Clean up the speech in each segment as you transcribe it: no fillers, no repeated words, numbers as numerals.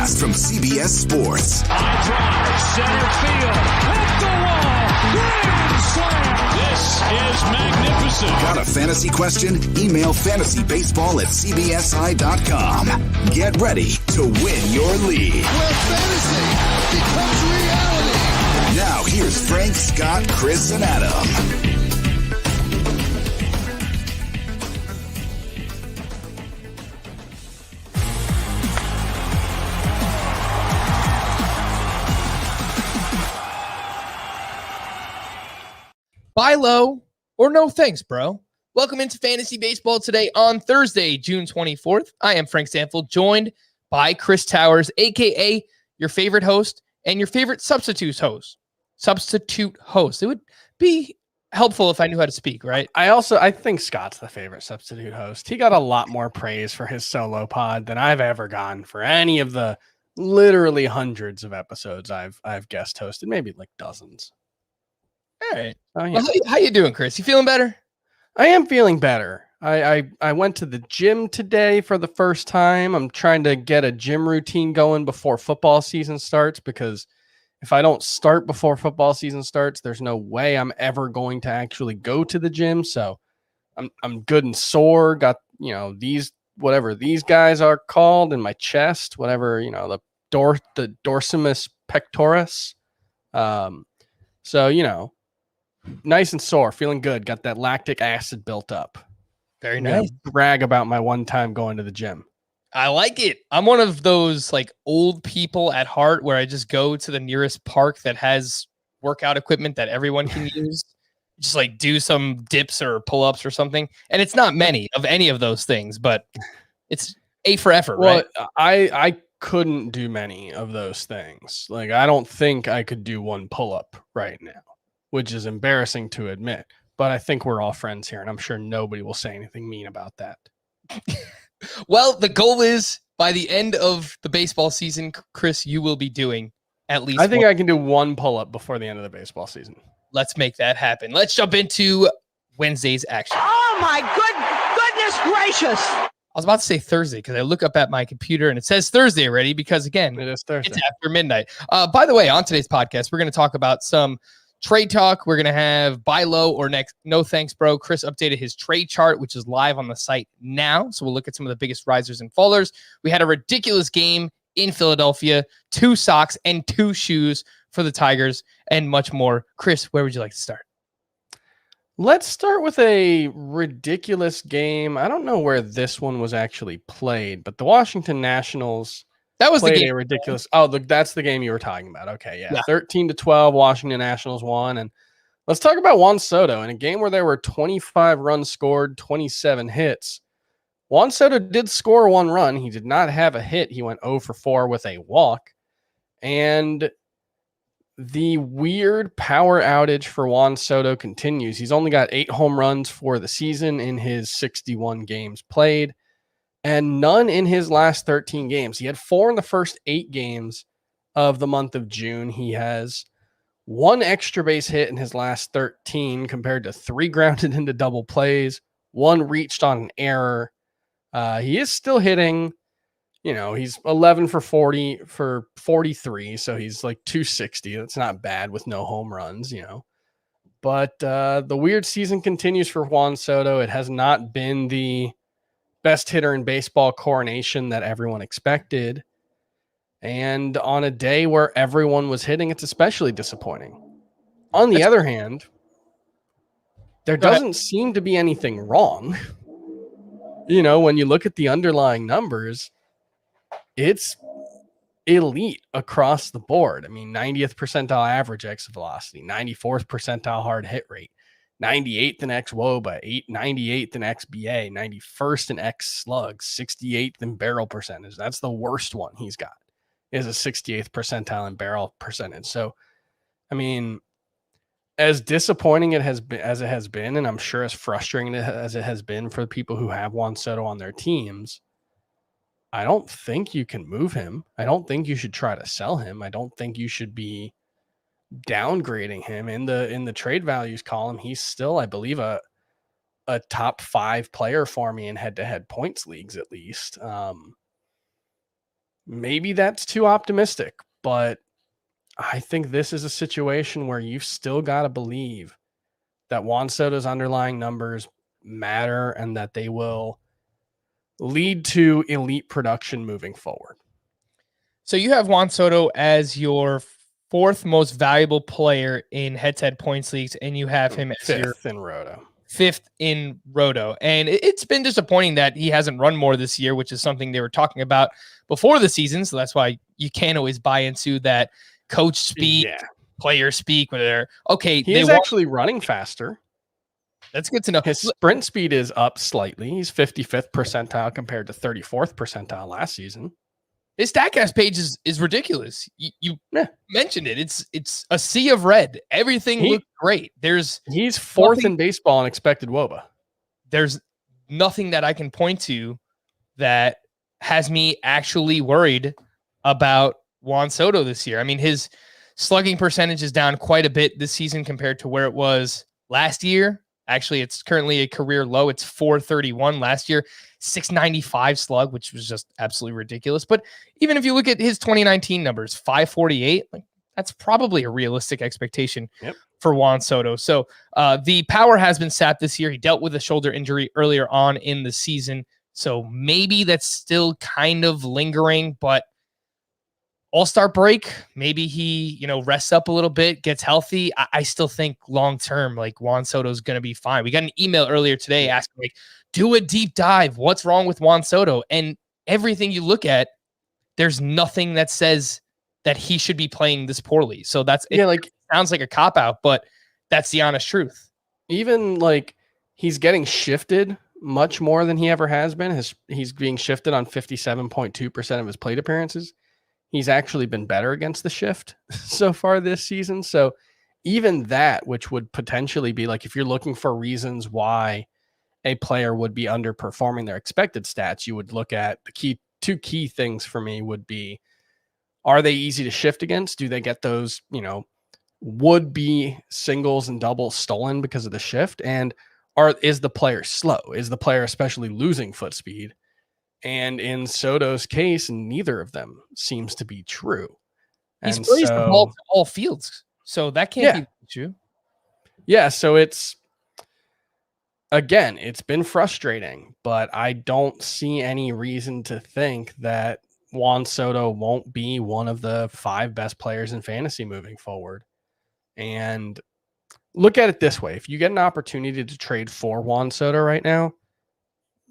podcast from CBS Sports. High drive, center field, hit the wall, grand slam. This is magnificent. Got a fantasy question? Email fantasybaseball@cbsi.com. Get ready to win your league. Where fantasy becomes reality. Now here's Frank, Scott, Chris, and Adam. Buy low or no thanks, bro. Welcome into Fantasy Baseball today on Thursday, June 24th. I am Frank Stanfield, joined by Chris Towers, a.k.a. your favorite host and your favorite substitute host. It would be helpful if I knew how to speak, right? I think Scott's the favorite substitute host. He got a lot more praise for his solo pod than I've ever gotten for any of the literally hundreds of episodes I've guest hosted, maybe like dozens. All right. Oh, yeah. Well, how you doing, Chris? You feeling better? I am feeling better. I went to the gym today for the first time. I'm trying to get a gym routine going before football season starts, because if I don't start before football season starts, there's no way I'm ever going to actually go to the gym. So I'm good and sore. Got, these, whatever these guys are called in my chest, whatever, the dorsimus pectoris. So, nice and sore, feeling good. Got that lactic acid built up. Very nice. Brag about my one time going to the gym. I like it. I'm one of those like old people at heart where I just go to the nearest park that has workout equipment that everyone can use. Just like do some dips or pull-ups or something. And it's not many of any of those things, but it's A for effort, right? I couldn't do many of those things. Like, I don't think I could do one pull-up right now, which is embarrassing to admit. But I think we're all friends here, and I'm sure nobody will say anything mean about that. Well, the goal is by the end of the baseball season, Chris, you will be doing at least I think I can do one pull-up before the end of the baseball season. Let's make that happen. Let's jump into Wednesday's action. Oh, my goodness gracious. I was about to say Thursday because I look up at my computer and it says Thursday already because, again, It is Thursday. it's after midnight. By the way, on today's podcast, we're going to talk about some trade talk. We're going to have buy low or no thanks, bro. Chris updated his trade chart, which is live on the site now. So we'll look at some of the biggest risers and fallers. We had a ridiculous game in Philadelphia, 2 socks and 2 shoes for the Tigers, and much more. Chris, where would you like to start? Let's start with a ridiculous game. I don't know where this one was actually played, but the Washington Nationals That was the played game. a ridiculous. Oh, that's the game you were talking about. Okay, yeah. 13-12, Washington Nationals won. And let's talk about Juan Soto in a game where there were 25 runs scored, 27 hits. Juan Soto did score 1 run. He did not have a hit. He went 0 for 4 with a walk. And the weird power outage for Juan Soto continues. He's only got 8 home runs for the season in his 61 games played, and none in his last 13 games. He had 4 in the first 8 games of the month of June. He has 1 extra base hit in his last 13 compared to 3 grounded into double plays, 1 reached on an error. He is still hitting. He's 11 for 40 for 43, so he's like 260. That's not bad with no home runs, But the weird season continues for Juan Soto. It has not been the best hitter in baseball coronation that everyone expected. And on a day where everyone was hitting, it's especially disappointing. On the other hand, there doesn't seem to be anything wrong. When you look at the underlying numbers, it's elite across the board. I mean, 90th percentile average exit velocity, 94th percentile hard hit rate, 98th in xWOBA, 98th in xBA, 91st in x slugs, 68th in barrel percentage. That's the worst one he's got, is a 68th percentile in barrel percentage. So, I mean, as disappointing as it has been, and I'm sure as frustrating as it has been for the people who have Juan Soto on their teams, I don't think you can move him. I don't think you should try to sell him. I don't think you should be downgrading him in the trade values column. He's still, I believe, a top 5 player for me in head-to-head points leagues, at least. maybe that's too optimistic, but I think this is a situation where you've still got to believe that Juan Soto's underlying numbers matter and that they will lead to elite production moving forward. So you have Juan Soto as your fourth most valuable player in head-to-head points leagues, and you have him as your fifth in Roto. Fifth in Roto. And it's been disappointing that he hasn't run more this year, which is something they were talking about before the season. So that's why you can't always buy into that coach speak, player speak, where they're okay. He's actually running faster. That's good to know. His sprint speed is up slightly. He's 55th percentile compared to 34th percentile last season. His StatCast page is ridiculous. You mentioned it. It's a sea of red. Everything looks great. He's fourth in baseball in expected WOBA. There's nothing that I can point to that has me actually worried about Juan Soto this year. I mean, his slugging percentage is down quite a bit this season compared to where it was last year. Actually, it's currently a career low. It's 431 last year, 695 slug, which was just absolutely ridiculous. But even if you look at his 2019 numbers, 548, like that's probably a realistic expectation for Juan Soto. So the power has been sapped this year. He dealt with a shoulder injury earlier on in the season. So maybe that's still kind of lingering, but All-Star break, maybe he, rests up a little bit, gets healthy. I still think long-term, like Juan Soto's going to be fine. We got an email earlier today asking, like, do a deep dive. What's wrong with Juan Soto? And everything you look at, there's nothing that says that he should be playing this poorly. So it sounds like a cop-out, but that's the honest truth. Even like he's getting shifted much more than he ever has been. He's being shifted on 57.2% of his plate appearances. He's actually been better against the shift so far this season. So even that, which would potentially be like, if you're looking for reasons why a player would be underperforming their expected stats, you would look at two key things for me would be, are they easy to shift against? Do they get those, would be singles and doubles stolen because of the shift? And is the player slow? Is the player especially losing foot speed? And in Soto's case, neither of them seems to be true. He's released the ball to all fields, so that can't be true. Yeah, so it's been frustrating, but I don't see any reason to think that Juan Soto won't be one of the 5 best players in fantasy moving forward. And look at it this way. If you get an opportunity to trade for Juan Soto right now,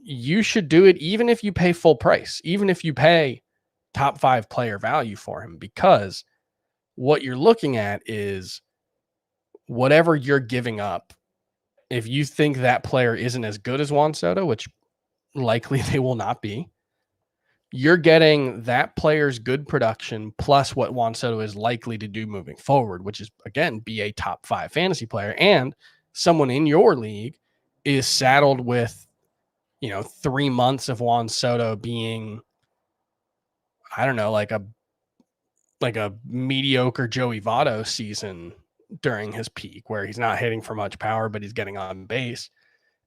you should do it even if you pay full price, even if you pay top 5 player value for him, because what you're looking at is whatever you're giving up. If you think that player isn't as good as Juan Soto, which likely they will not be, you're getting that player's good production plus what Juan Soto is likely to do moving forward, which is, again, be a top 5 fantasy player. And someone in your league is saddled with 3 months of Juan Soto being, I don't know, like a mediocre Joey Votto season during his peak, where he's not hitting for much power, but he's getting on base.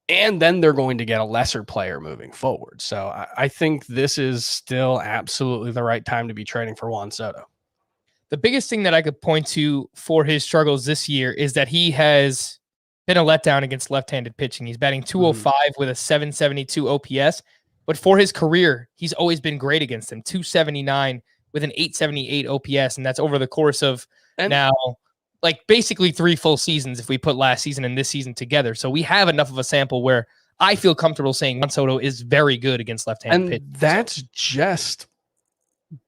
And then they're going to get a lesser player moving forward. So I think this is still absolutely the right time to be trading for Juan Soto. The biggest thing that I could point to for his struggles this year is that he has been a letdown against left-handed pitching. He's batting 205 with a 772 OPS, but for his career, he's always been great against them. 279 with an 878 OPS, and that's over the course of now, like basically 3 full seasons if we put last season and this season together. So we have enough of a sample where I feel comfortable saying Juan Soto is very good against left-handed pitching. And that's just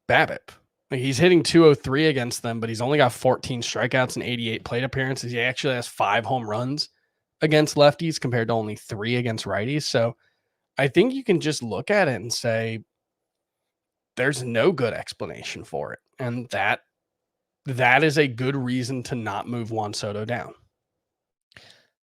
BABIP. Like, he's hitting 203 against them, but he's only got 14 strikeouts and 88 plate appearances. He actually has 5 home runs against lefties compared to only 3 against righties. So I think you can just look at it and say there's no good explanation for it. And that is a good reason to not move Juan Soto down.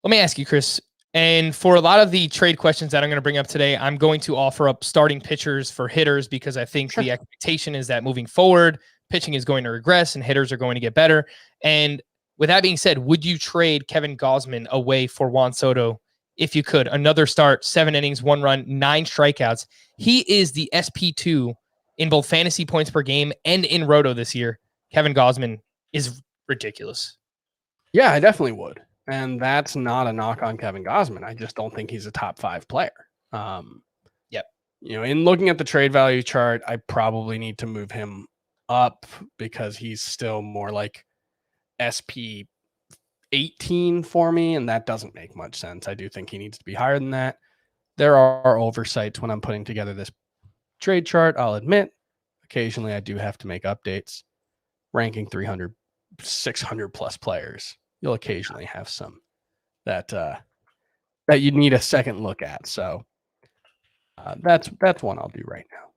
Let me ask you, Chris, and for a lot of the trade questions that I'm going to bring up today, I'm going to offer up starting pitchers for hitters because I think the expectation is that moving forward, pitching is going to regress and hitters are going to get better. And with that being said, would you trade Kevin Gausman away for Juan Soto if you could? Another start, 7 innings, 1 run, 9 strikeouts. He is the SP2 in both fantasy points per game and in Roto this year, Kevin Gausman is ridiculous. Yeah, I definitely would. And that's not a knock on Kevin Gausman. I just don't think he's a top 5 player. Yep. In looking at the trade value chart, I probably need to move him up because he's still more like SP 18 for me, and that doesn't make much sense. I do think he needs to be higher than that. There are oversights when I'm putting together this trade chart, I'll admit. Occasionally I do have to make updates. Ranking 300, 600 plus players, you'll occasionally have some that you need a second look at. So that's one I'll do right now.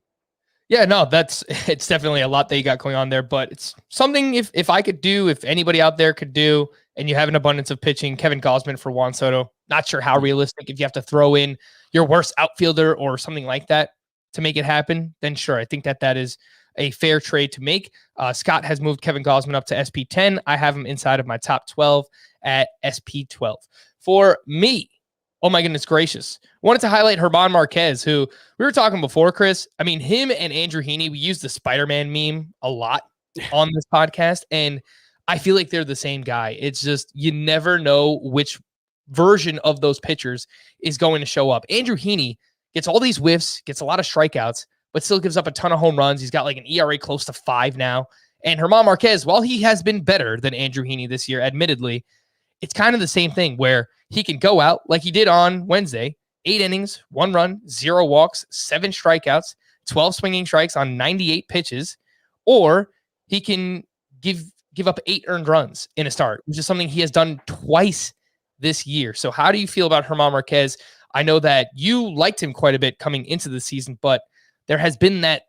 Yeah, no, it's definitely a lot that you got going on there, but it's something if I could do, if anybody out there could do, and you have an abundance of pitching, Kevin Gausman for Juan Soto. Not sure how realistic. If you have to throw in your worst outfielder or something like that to make it happen, then sure, I think that is a fair trade to make. Scott has moved Kevin Gausman up to SP10. I have him inside of my top 12 at SP12. For me, oh my goodness gracious, wanted to highlight German Marquez, who we were talking before, Chris. I mean, him and Andrew Heaney, we use the Spider-Man meme a lot on this podcast, and I feel like they're the same guy. It's just you never know which version of those pitchers is going to show up. Andrew Heaney gets all these whiffs, gets a lot of strikeouts, but still gives up a ton of home runs. He's got like an ERA close to 5 now. And German Marquez, while he has been better than Andrew Heaney this year, admittedly, it's kind of the same thing where he can go out like he did on Wednesday, 8 innings, 1 run, 0 walks, 7 strikeouts, 12 swinging strikes on 98 pitches, or he can give up 8 earned runs in a start, which is something he has done twice this year. So how do you feel about German Marquez? I know that you liked him quite a bit coming into the season, but there has been that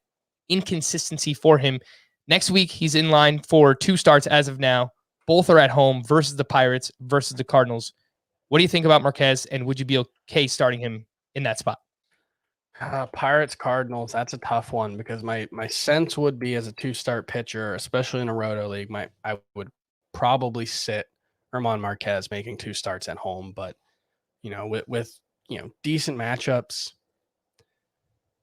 inconsistency for him. Next week, he's in line for 2 starts as of now. Both are at home versus the Pirates versus the Cardinals. What do you think about Marquez, and would you be okay starting him in that spot? Pirates, Cardinals, that's a tough one because my sense would be as a 2-start pitcher, especially in a Roto league, I would probably sit German Marquez making 2 starts at home. But, with decent matchups,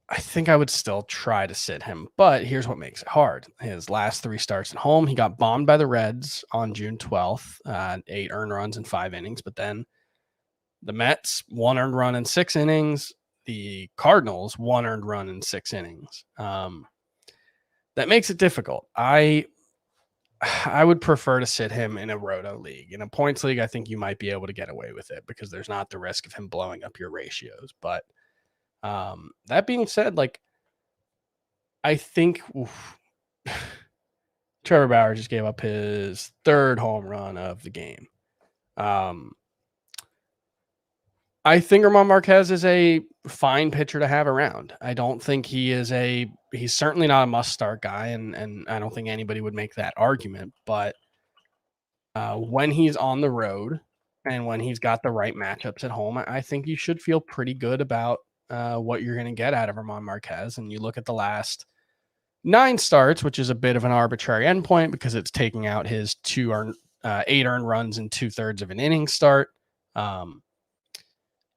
I think I would still try to sit him. But here's what makes it hard. His last 3 starts at home, he got bombed by the Reds on June 12th, 8 earned runs in 5 innings. But then the Mets, 1 earned run in 6 innings. The Cardinals, 1 earned run in 6 innings. That makes it difficult. I would prefer to sit him in a Roto league. In a points league, I think you might be able to get away with it because there's not the risk of him blowing up your ratios. But that being said, I think Trevor Bauer just gave up his 3rd home run of the game. I think German Marquez is a fine pitcher to have around. I don't think he's certainly not a must-start guy, and I don't think anybody would make that argument. But when he's on the road and when he's got the right matchups at home, I think you should feel pretty good about what you're going to get out of German Marquez. And you look at the last 9 starts, which is a bit of an arbitrary endpoint because it's taking out his 8 earned runs in 2/3 of an inning start.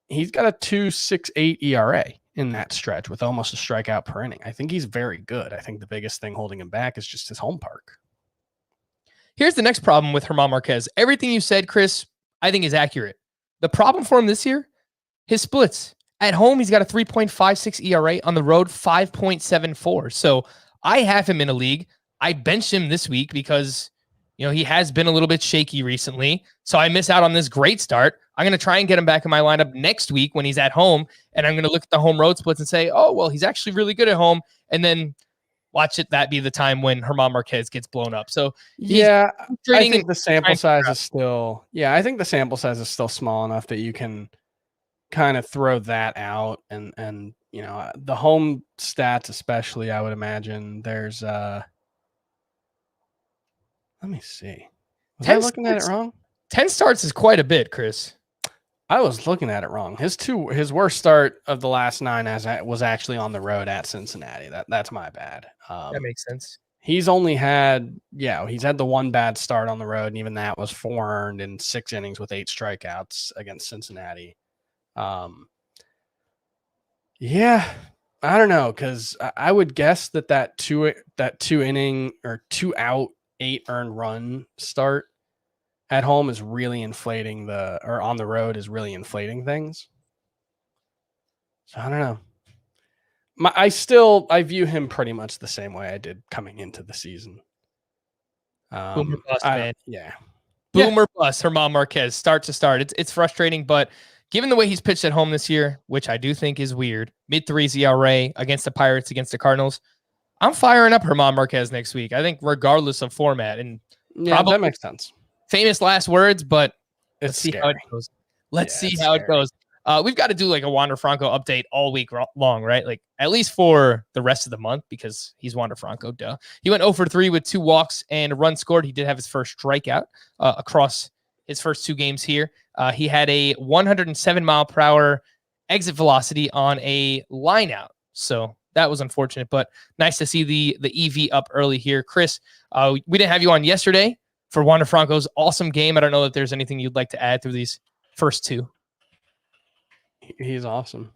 He's got a 2.68 ERA in that stretch with almost a strikeout per inning. I think he's very good. I think the biggest thing holding him back is just his home park. Here's the next problem with German Marquez. Everything you said, Chris, I think is accurate. The problem for him this year, his splits. At home, he's got a 3.56 ERA. On the road, 5.74. So I have him in a league. I benched him this week because he has been a little bit shaky recently. So I miss out on this great start. I'm going to try and get him back in my lineup next week when he's at home. And I'm going to look at the home road splits and say, oh, well, he's actually really good at home. And then watch that be the time when German Marquez gets blown up. So I think the sample size is still, I think the sample size is still small enough that you can kind of throw that out. And the home stats, especially, I would imagine there's, let me see. Was I looking at it wrong? 10 starts is quite a bit, Chris. I was looking at it wrong. His worst start of the last 9 was actually on the road at Cincinnati. That's my bad. That makes sense. He's only had he's had the 1 bad start on the road, and even that was 4 earned in 6 innings with 8 strikeouts against Cincinnati. I don't know, because I would guess that two inning or 2 out 8 earned run start at home is really inflating or on the road is really inflating things. So I don't know. I view him pretty much the same way I did coming into the season. Boomer bust, man. Yeah. Boomer bust, German Marquez, start to start. It's frustrating, but given the way he's pitched at home this year, which I do think is weird, mid-3s ERA against the Pirates, against the Cardinals, I'm firing up German Marquez next week. I think regardless of format, and that makes sense. Famous last words, but Let's see how it goes. Let's see how it goes. We've got to do like a Wander Franco update all week long, right? Like at least for the rest of the month, because he's Wander Franco, duh. He went 0 for 3 with 2 walks and a run scored. He did have his first strikeout across his first 2 games here. He had a 107 mile per hour exit velocity on a line out. So that was unfortunate, but nice to see the EV up early here. Chris, we didn't have you on yesterday for Wander Franco's awesome game. I don't know if there's anything you'd like to add through these first 2. He's awesome.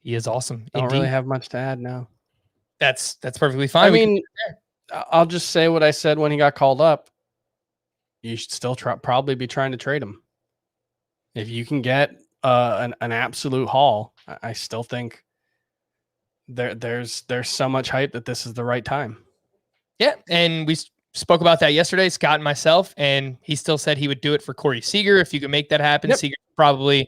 He is awesome. I don't really have much to add now. That's perfectly fine. I mean, I'll just say what I said when he got called up. You should still probably be trying to trade him. If you can get an absolute haul, I still think there's so much hype that this is the right time. Yeah, and we spoke about that yesterday, Scott and myself, and he still said he would do it for Corey Seager if you could make that happen. Yep. Seager probably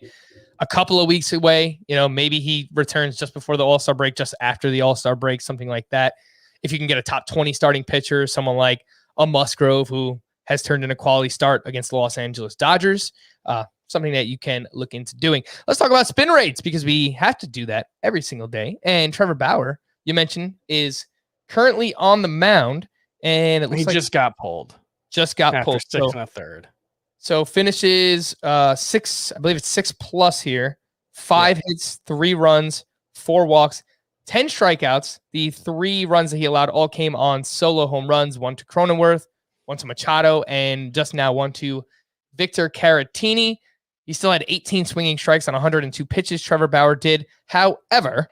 a couple of weeks away. Maybe he returns just before the All-Star break, just after the All-Star break, something like that. If you can get a top 20 starting pitcher, someone like a Musgrove who has turned in a quality start against the Los Angeles Dodgers, something that you can look into doing. Let's talk about spin rates, because we have to do that every single day. And Trevor Bauer, you mentioned, is currently on the mound, and it looks like just got pulled. Just got After pulled. 6 1/3. So finishes 6, I believe it's 6+ here. 5 hits, 3 runs, 4 walks, 10 strikeouts. The 3 runs that he allowed all came on solo home runs, 1 to Cronenworth, 1 to Machado, and just now 1 to Victor Caratini. He still had 18 swinging strikes on 102 pitches. Trevor Bauer did. However,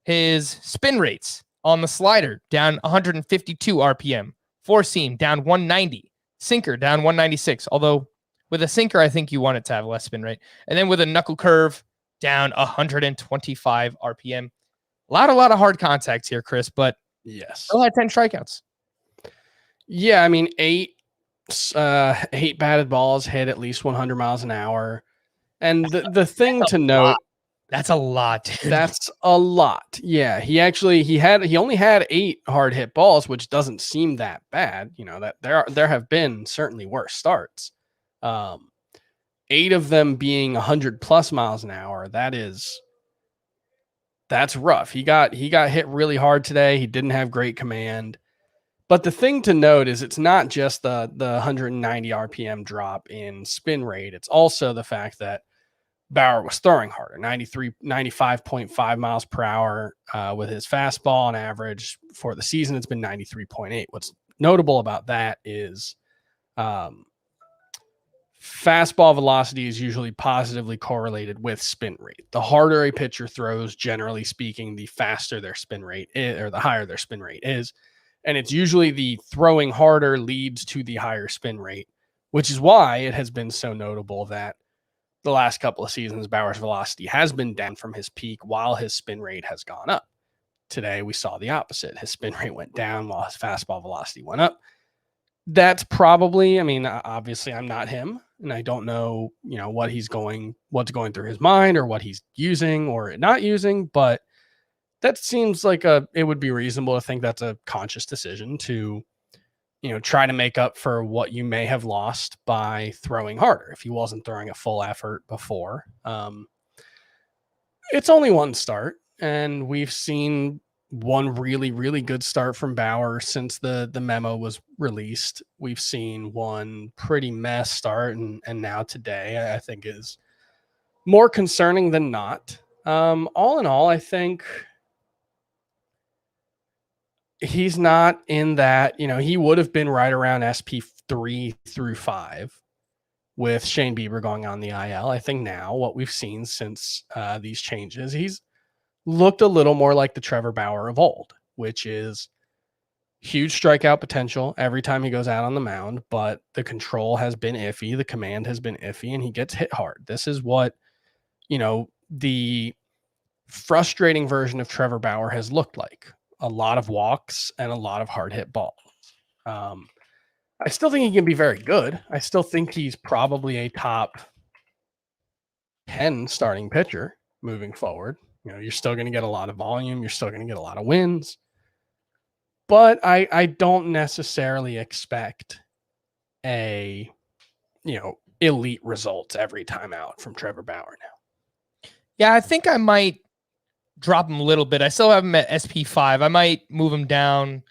his spin rates on the slider down 152 RPM, 4-seam down 190, sinker down 196. Although with a sinker, I think you want it to have less spin rate. And then with a knuckle curve down 125 RPM. A lot of hard contacts here, Chris, but yes, still had 10 strikeouts. Yeah, I mean, 8 batted balls hit at least 100 miles an hour. And the thing to note, that's a lot. Dude. That's a lot. Yeah, he only had 8 hard hit balls, which doesn't seem that bad. That there have been certainly worse starts. 8 of them being 100+ miles an hour. That's rough. He got hit really hard today. He didn't have great command. But the thing to note is it's not just the 190 RPM drop in spin rate. It's also the fact that Bauer was throwing harder, 95.5 miles per hour with his fastball on average. For the season, it's been 93.8. What's notable about that is fastball velocity is usually positively correlated with spin rate. The harder a pitcher throws, generally speaking, the faster their spin rate is, or the higher their spin rate is. And it's usually the throwing harder leads to the higher spin rate, which is why it has been so notable that the last couple of seasons, Bauer's velocity has been down from his peak while his spin rate has gone up. Today, we saw the opposite. His spin rate went down while his fastball velocity went up. That's probably, obviously I'm not him, and I don't know, what's going through his mind or what he's using or not using, but that seems like it would be reasonable to think that's a conscious decision to, try to make up for what you may have lost by throwing harder if he wasn't throwing a full effort before. It's only one start, and we've seen one really, really good start from Bauer since the memo was released. We've seen one pretty mess start, and now today I think is more concerning than not. All in all, I think he's not in that, he would have been right around SP 3 through 5 with Shane Bieber going on the IL. I think now what we've seen since these changes, he's looked a little more like the Trevor Bauer of old, which is huge strikeout potential every time he goes out on the mound, but the control has been iffy, the command has been iffy, and he gets hit hard. This is what, the frustrating version of Trevor Bauer has looked like. A lot of walks and a lot of hard hit balls. I still think he can be very good. I still think he's probably a top 10 starting pitcher moving forward. You're still going to get a lot of volume. You're still going to get a lot of wins. But I don't necessarily expect elite results every time out from Trevor Bauer now. Yeah, I think I might drop him a little bit. I still have him at SP5. I might move him down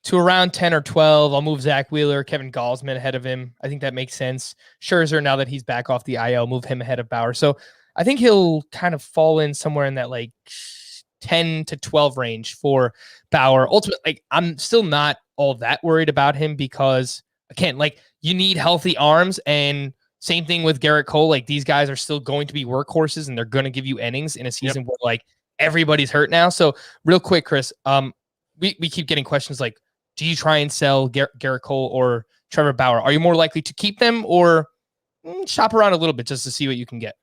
to around 10 or 12. I'll move Zach Wheeler, Kevin Gausman ahead of him. I think that makes sense. Scherzer, now that he's back off the IL, move him ahead of Bauer. So I think he'll kind of fall in somewhere in that like 10 to 12 range for Bauer. Ultimately, I'm still not all that worried about him because, again, you need healthy arms, and same thing with Garrett Cole. These guys are still going to be workhorses, and they're going to give you innings in a season where everybody's hurt now. So real quick, Chris, we keep getting questions like, do you try and sell Garrett Cole or Trevor Bauer? Are you more likely to keep them or shop around a little bit just to see what you can get?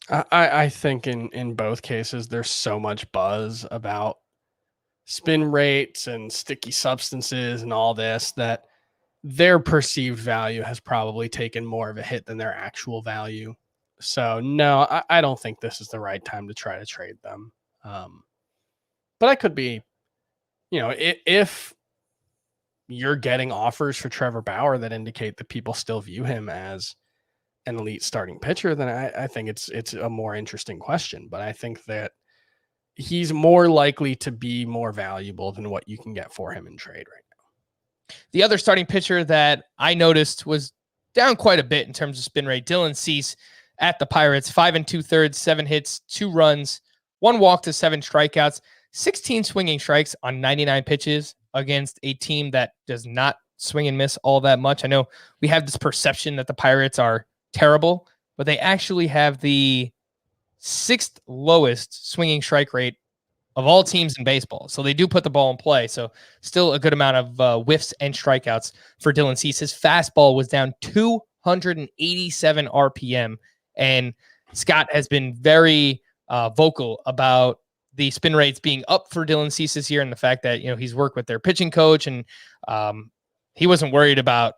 I think in both cases, there's so much buzz about spin rates and sticky substances and all this that their perceived value has probably taken more of a hit than their actual value. So no, I don't think this is the right time to try to trade them. But I could be, if you're getting offers for Trevor Bauer that indicate that people still view him as an elite starting pitcher, then I think it's a more interesting question. But I think that he's more likely to be more valuable than what you can get for him in trade right now. The other starting pitcher that I noticed was down quite a bit in terms of spin rate, Dylan Cease at the Pirates, 5 2/3, 7 hits, 2 runs, 1 walk to 7 strikeouts, 16 swinging strikes on 99 pitches against a team that does not swing and miss all that much. I know we have this perception that the Pirates are terrible, but they actually have the 6th lowest swinging strike rate of all teams in baseball. So they do put the ball in play. So still a good amount of whiffs and strikeouts for Dylan Cease. His fastball was down 287 RPM. And Scott has been very vocal about the spin rates being up for Dylan Cease this year, and the fact that, he's worked with their pitching coach, and he wasn't worried about,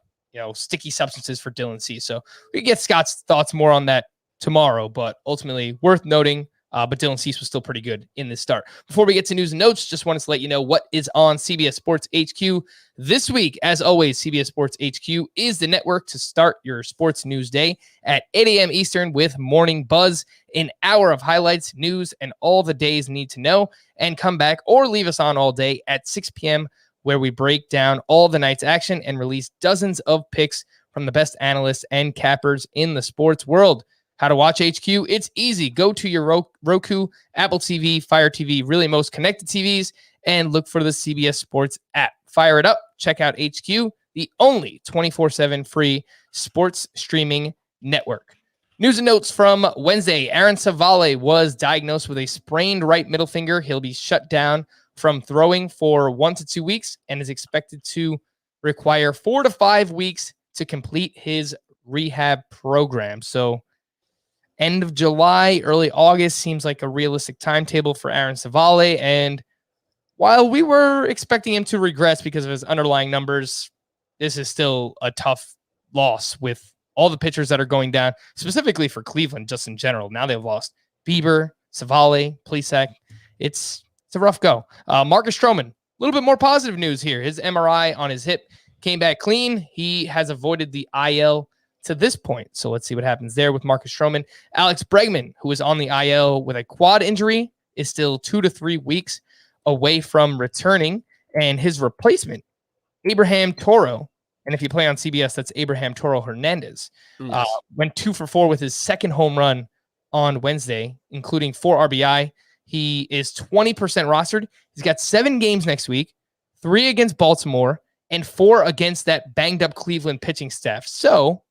sticky substances for Dylan Cease. So we get Scott's thoughts more on that tomorrow, but ultimately worth noting. But Dylan Cease was still pretty good in this start. Before we get to news and notes, just wanted to let you know what is on CBS Sports HQ this week. As always, CBS Sports HQ is the network to start your sports news day at 8 a.m. Eastern with Morning Buzz, an hour of highlights, news, and all the days need to know. And come back or leave us on all day at 6 p.m. where we break down all the night's action and release dozens of picks from the best analysts and cappers in the sports world. How to watch HQ? It's easy. Go to your Roku, Apple TV, Fire TV, really most connected TVs, and look for the CBS Sports app. Fire it up. Check out HQ, the only 24/7 free sports streaming network. News and notes from Wednesday. Aaron Civale was diagnosed with a sprained right middle finger. He'll be shut down from throwing for 1 to 2 weeks and is expected to require 4 to 5 weeks to complete his rehab program. So end of July, early August seems like a realistic timetable for Aaron Civale. And while we were expecting him to regress because of his underlying numbers, this is still a tough loss with all the pitchers that are going down, specifically for Cleveland, just in general. Now they've lost Bieber, Civale, Plesac. It's a rough go. Marcus Stroman, a little bit more positive news here. His MRI on his hip came back clean. He has avoided the IL to this point. So let's see what happens there with Marcus Stroman. Alex Bregman, who is on the IL with a quad injury, is still 2 to 3 weeks away from returning. And his replacement, Abraham Toro, and if you play on CBS, that's Abraham Toro Hernandez, went 2 for 4 with his second home run on Wednesday, including 4 RBI. He is 20% rostered. He's got 7 games next week, 3 against Baltimore, and 4 against that banged-up Cleveland pitching staff. So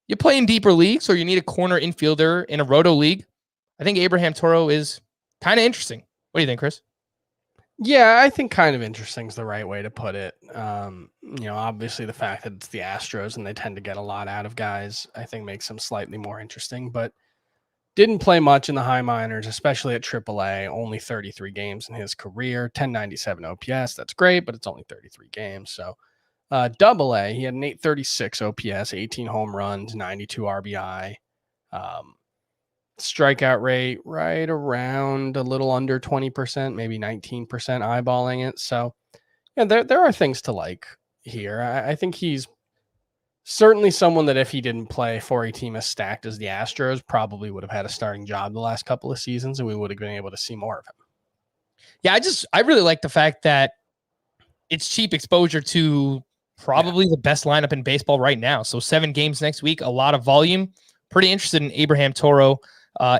you play in deeper leagues or you need a corner infielder in a roto league, I think Abraham Toro is kind of interesting. What do you think, Chris? Yeah, I think kind of interesting is the right way to put it. Obviously the fact that it's the Astros and they tend to get a lot out of guys, I think makes them slightly more interesting, but didn't play much in the high minors, especially at AAA, only 33 games in his career, 1097 OPS. That's great, but it's only 33 games. So AA, he had an 836 OPS, 18 home runs, 92 RBI. Strikeout rate right around a little under 20%, maybe 19% eyeballing it. So yeah, there are things to like here. I think he's certainly someone that if he didn't play for a team as stacked as the Astros, probably would have had a starting job the last couple of seasons, and we would have been able to see more of him. Yeah, I really like the fact that it's cheap exposure to probably the best lineup in baseball right now. So 7 games next week, a lot of volume. Pretty interested in Abraham Toro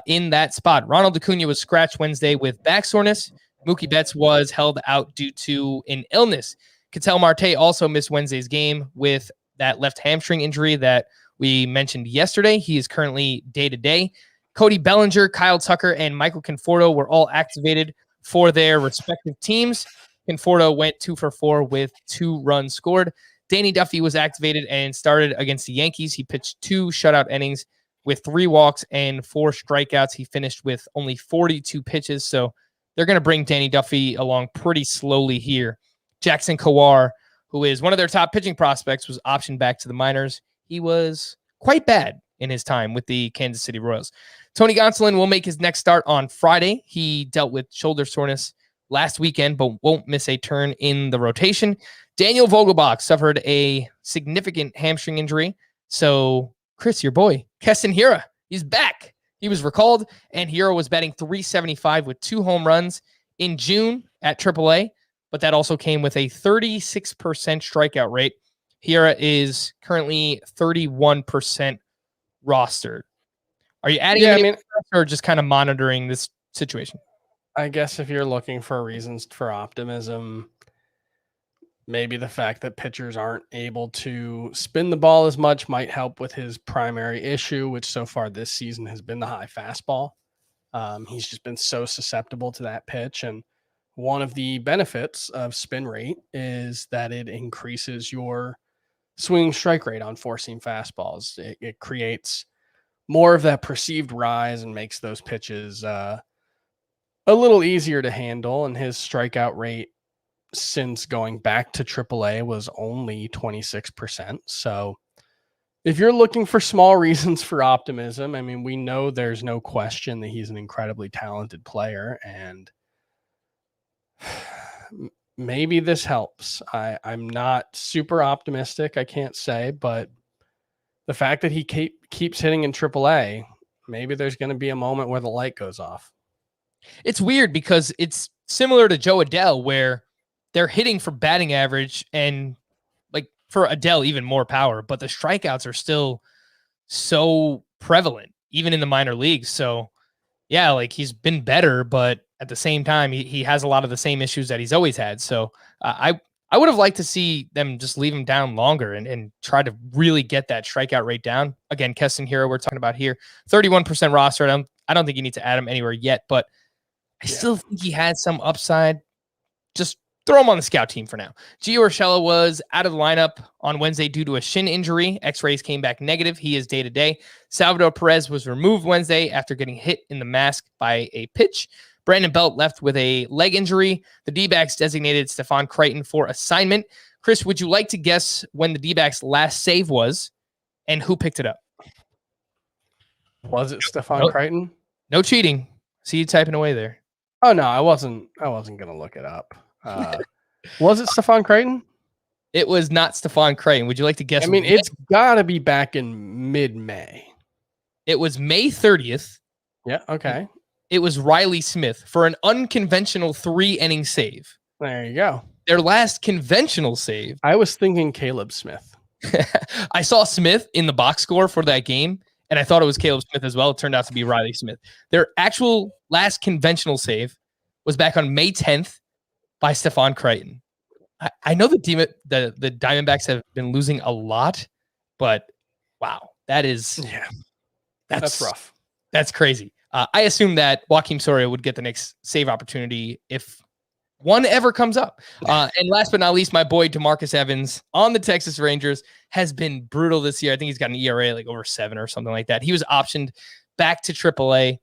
in that spot. Ronald Acuna was scratched Wednesday with back soreness. Mookie Betts was held out due to an illness. Ketel Marte also missed Wednesday's game with that left hamstring injury that we mentioned yesterday. He is currently day-to-day. Cody Bellinger, Kyle Tucker, and Michael Conforto were all activated for their respective teams. Conforto went 2 for 4 with 2 runs scored. Danny Duffy was activated and started against the Yankees. He pitched 2 shutout innings with 3 walks and 4 strikeouts. He finished with only 42 pitches, so they're going to bring Danny Duffy along pretty slowly here. Jackson Kowar, who is one of their top pitching prospects, was optioned back to the minors. He was quite bad in his time with the Kansas City Royals. Tony Gonsolin will make his next start on Friday. He dealt with shoulder soreness last weekend, but won't miss a turn in the rotation. Daniel Vogelbach suffered a significant hamstring injury. So, Chris, your boy, Keston Hiura, he's back. He was recalled, and Hiura was batting .375 with 2 home runs in June at AAA, but that also came with a 36% strikeout rate. Hiura is currently 31% rostered. Are you adding him or just kind of monitoring this situation? I guess if you're looking for reasons for optimism, maybe the fact that pitchers aren't able to spin the ball as much might help with his primary issue, which so far this season has been the high fastball. He's just been so susceptible to that pitch. And one of the benefits of spin rate is that it increases your swing strike rate on 4-seam fastballs. It creates more of that perceived rise and makes those pitches a little easier to handle. And his strikeout rate since going back to AAA was only 26%. So if you're looking for small reasons for optimism, I mean, we know there's no question that he's an incredibly talented player, and maybe this helps. I'm not super optimistic, I can't say, but the fact that he keeps hitting in AAA, maybe there's going to be a moment where the light goes off. It's weird because it's similar to Joe Adele, where they're hitting for batting average and, like, for Adele, even more power, but the strikeouts are still so prevalent, even in the minor leagues. So yeah, like, he's been better, but at the same time, he has a lot of the same issues that he's always had. So I would have liked to see them just leave him down longer and try to really get that strikeout rate down. Again, Keston Hiura, we're talking about here, 31% roster. I don't think you need to add him anywhere yet, but I still think he had some upside. Just throw him on the scout team for now. Gio Urshela was out of the lineup on Wednesday due to a shin injury. X-rays came back negative. He is day-to-day. Salvador Perez was removed Wednesday after getting hit in the mask by a pitch. Brandon Belt left with a leg injury. The D-backs designated Stephon Crichton for assignment. Chris, would you like to guess when the D-backs' last save was and who picked it up? Was it Stephon Crichton? No cheating. See you typing away there. Oh, no, I wasn't going to look it up. Was it Stephon Crichton? It was not Stephon Crichton. Would you like to guess? I mean, it's got to be back in mid-May. It was May 30th. Yeah, okay. It was Riley Smith for an unconventional 3-inning save. There you go. Their last conventional save. I was thinking Caleb Smith. I saw Smith in the box score for that game, and I thought it was Caleb Smith as well. It turned out to be Riley Smith. Their actual last conventional save was back on May 10th by Stephon Crichton. I know the Diamondbacks have been losing a lot, but wow, that's rough. That's crazy. I assume that Joakim Soria would get the next save opportunity if one ever comes up. And last but not least, my boy DeMarcus Evans on the Texas Rangers has been brutal this year. I think he's got an ERA like over 7 or something like that. He was optioned back to AAA.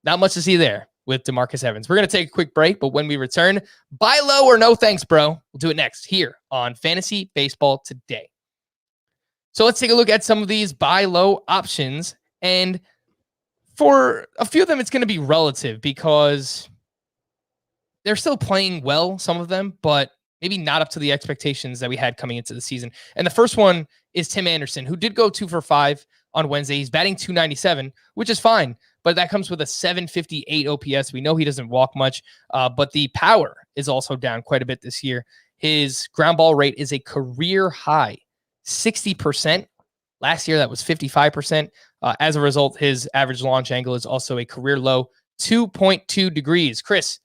Not much to see there with DeMarcus Evans. We're going to take a quick break, but when we return, buy low or no thanks, bro. We'll do it next here on Fantasy Baseball Today. So let's take a look at some of these buy low options. And for a few of them, it's going to be relative because they're still playing well, some of them, but maybe not up to the expectations that we had coming into the season. And the first one is Tim Anderson, who did go 2 for 5 on Wednesday. He's batting .297, which is fine, but that comes with a .758 OPS. We know he doesn't walk much, but the power is also down quite a bit this year. His ground ball rate is a career high, 60%. Last year, that was 55%. As a result, his average launch angle is also a career low, 2.2 degrees. Chris,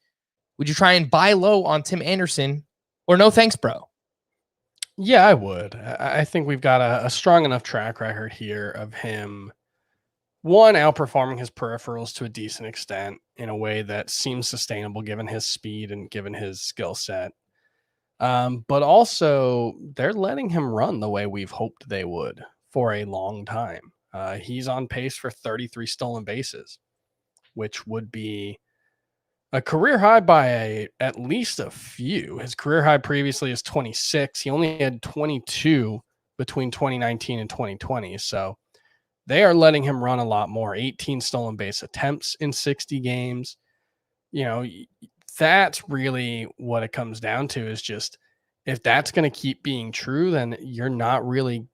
would you try and buy low on Tim Anderson or no thanks, bro? Yeah, I would. I think we've got a strong enough track record here of him, one, outperforming his peripherals to a decent extent in a way that seems sustainable given his speed and given his skill set. But also, they're letting him run the way we've hoped they would for a long time. He's on pace for 33 stolen bases, which would be a career high by at least a few. His career high previously is 26. He only had 22 between 2019 and 2020. So they are letting him run a lot more. 18 stolen base attempts in 60 games. You know, that's really what it comes down to, is just if that's going to keep being true, then you're not really,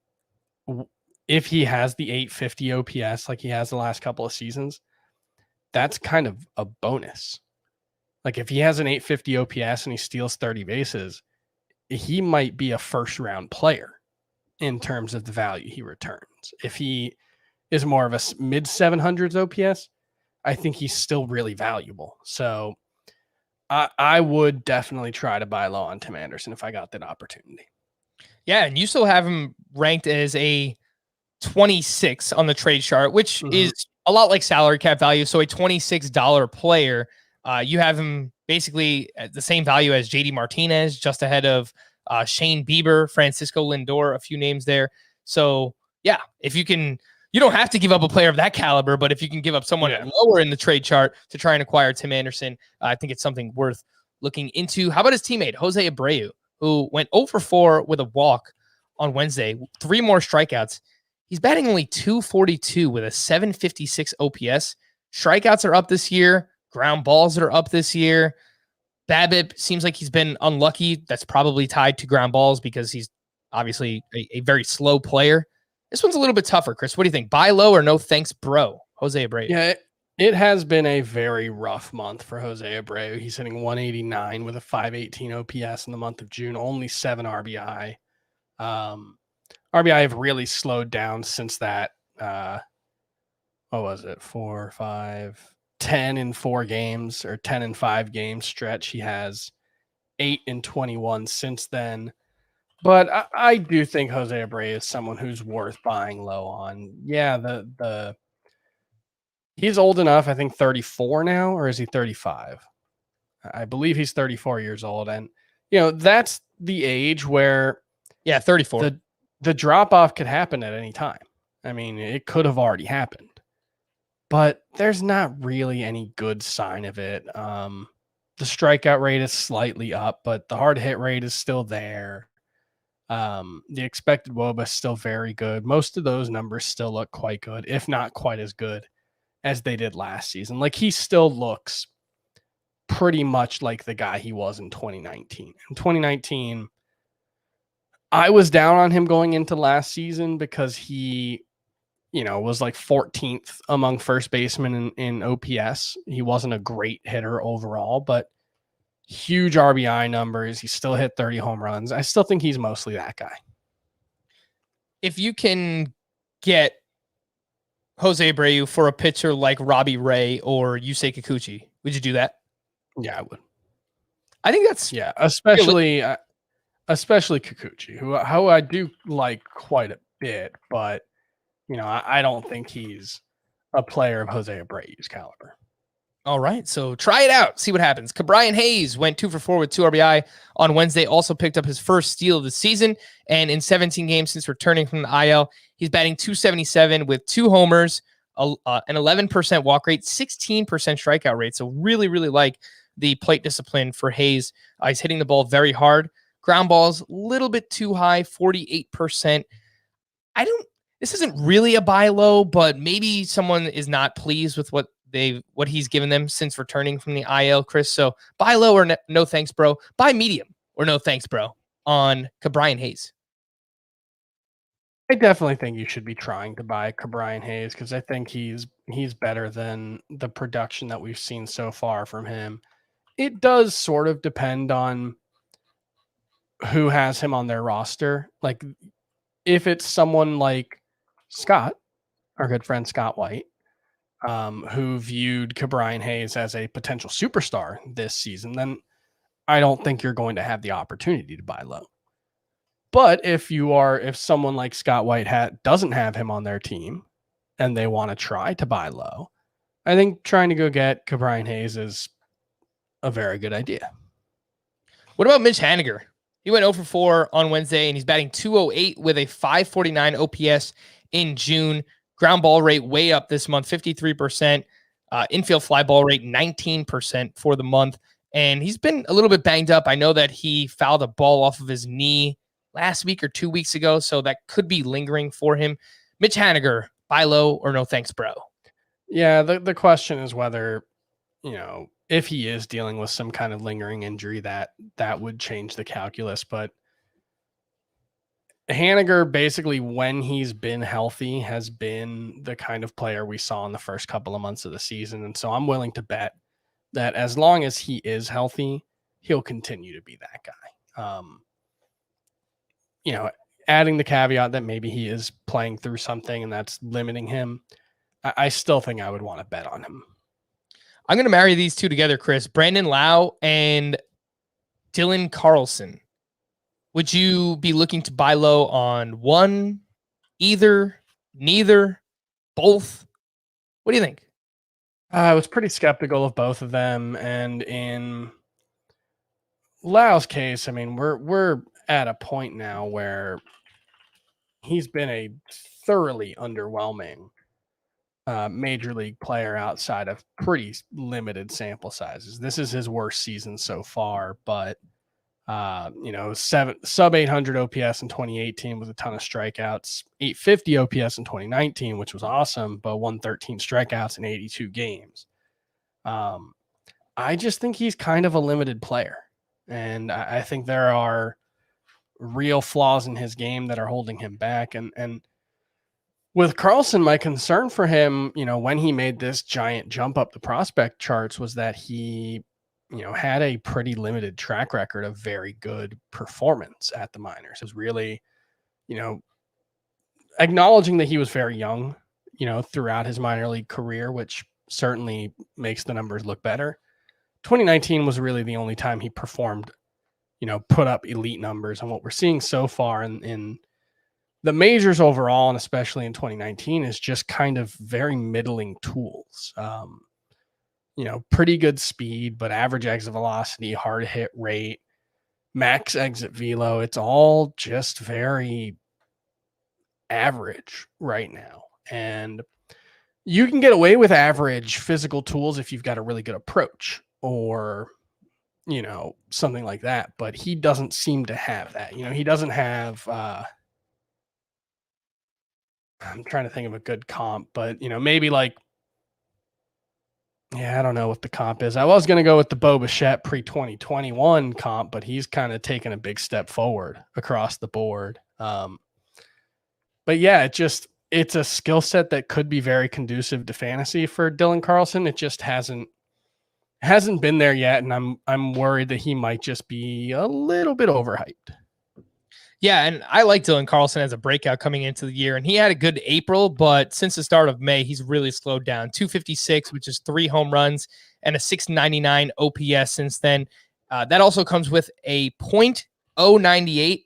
if he has the 850 OPS like he has the last couple of seasons, that's kind of a bonus. Like if he has an 850 OPS and he steals 30 bases, he might be a first round player in terms of the value he returns. If he is more of a mid 700s OPS, I think he's still really valuable. So I would definitely try to buy low on Tim Anderson if I got that opportunity. Yeah, and you still have him ranked as a 26 on the trade chart, which is a lot like salary cap value. So a $26 player. You have him basically at the same value as JD Martinez, just ahead of Shane Bieber, Francisco Lindor, a few names there. So yeah, if you can, you don't have to give up a player of that caliber, but if you can give up someone lower in the trade chart to try and acquire Tim Anderson, I think it's something worth looking into. How about his teammate, Jose Abreu, who went 0 for 4 with a walk on Wednesday, 3 more strikeouts. He's batting only .242 with a .756 OPS. Strikeouts are up this year. Ground balls are up this year. BABIP seems like he's been unlucky. That's probably tied to ground balls because he's obviously a very slow player. This one's a little bit tougher, Chris. What do you think? Buy low or no thanks, bro? Jose Abreu. Yeah, it has been a very rough month for Jose Abreu. He's hitting 189 with a 518 OPS in the month of June, only 7 RBI. RBI have really slowed down since that, what was it, 4, 5, 10 in 4 games or 10 in 5 games stretch. He has 8 in 21 since then. But I do think Jose Abreu is someone who's worth buying low on. Yeah, he's old enough, I think 34 now, or is he 35? I believe he's 34 years old. And, you know, that's the age where 34. The drop-off could happen at any time. I mean, it could have already happened. But there's not really any good sign of it. The strikeout rate is slightly up, but the hard hit rate is still there. The expected WOBA is still very good. Most of those numbers still look quite good, if not quite as good as they did last season. Like, he still looks pretty much like the guy he was in 2019. In 2019, I was down on him going into last season because he, you know, was like 14th among first basemen in OPS. He wasn't a great hitter overall, but huge RBI numbers. He still hit 30 home runs. I still think he's mostly that guy. If you can get Jose Abreu for a pitcher like Robbie Ray or Yusei Kikuchi, would you do that? Yeah, I would. I think that's especially Kikuchi, who I do like quite a bit, but you know, I don't think he's a player of Jose Abreu's caliber. All right, so try it out. See what happens. Cabrian Hayes went 2 for 4 with 2 RBI on Wednesday. Also picked up his first steal of the season. And in 17 games since returning from the IL, he's batting .277 with 2 homers, an 11% walk rate, 16% strikeout rate. So really, really like the plate discipline for Hayes. He's hitting the ball very hard. Ground balls, a little bit too high, 48%. This isn't really a buy low, but maybe someone is not pleased with what he's given them since returning from the IL, Chris. So buy low or no thanks, bro. Buy medium or no thanks, bro, on Cabrian Hayes. I definitely think you should be trying to buy Cabrian Hayes because I think he's better than the production that we've seen so far from him. It does sort of depend on who has him on their roster. Like if it's someone like Scott, our good friend Scott White, who viewed Cabrian Hayes as a potential superstar this season, then I don't think you're going to have the opportunity to buy low. But if someone like Scott White doesn't have him on their team and they want to try to buy low, I think trying to go get Cabrian Hayes is a very good idea. What about Mitch Haniger? He went 0 for 4 on Wednesday, and he's batting .208 with a .549 OPS in June. Ground ball rate way up this month, 53%. Infield fly ball rate, 19% for the month. And he's been a little bit banged up. I know that he fouled a ball off of his knee last week or 2 weeks ago, so that could be lingering for him. Mitch Haniger, buy low or no thanks, bro? Yeah, the question is whether, if he is dealing with some kind of lingering injury, that would change the calculus. But Haniger, basically, when he's been healthy, has been the kind of player we saw in the first couple of months of the season. And so I'm willing to bet that as long as he is healthy, he'll continue to be that guy. Adding the caveat that maybe he is playing through something and that's limiting him, I still think I would want to bet on him. I'm going to marry these two together, Chris. Brandon Lau and Dylan Carlson. Would you be looking to buy low on one, either, neither, both? What do you think? I was pretty skeptical of both of them. And in Lau's case, I mean, we're at a point now where he's been a thoroughly underwhelming major league player outside of pretty limited sample sizes. This is his worst season so far, but sub 800 OPS in 2018 with a ton of strikeouts, 850 OPS in 2019, which was awesome, but 113 strikeouts in 82 games. I just think he's kind of a limited player. And I think there are real flaws in his game that are holding him back. And with Carlson, my concern for him, when he made this giant jump up the prospect charts was that he, had a pretty limited track record of very good performance at the minors. It was really, acknowledging that he was very young, throughout his minor league career, which certainly makes the numbers look better. 2019 was really the only time he performed, put up elite numbers. And what we're seeing so far in the majors overall, and especially in 2019, is just kind of very middling tools. Pretty good speed, but average exit velocity, hard hit rate, max exit velo. It's all just very average right now. And you can get away with average physical tools if you've got a really good approach or, something like that. But he doesn't seem to have that. He doesn't have, I'm trying to think of a good comp, but, maybe like, I don't know what the comp is. I was going to go with the Bo Bichette pre-2021 comp, but he's kind of taken a big step forward across the board. But yeah, it's a skill set that could be very conducive to fantasy for Dylan Carlson. It just hasn't been there yet, and I'm worried that he might just be a little bit overhyped. Yeah, and I like Dylan Carlson as a breakout coming into the year, and he had a good April, but since the start of May, he's really slowed down. 256, which is 3 home runs, and a 699 OPS since then. That also comes with a .098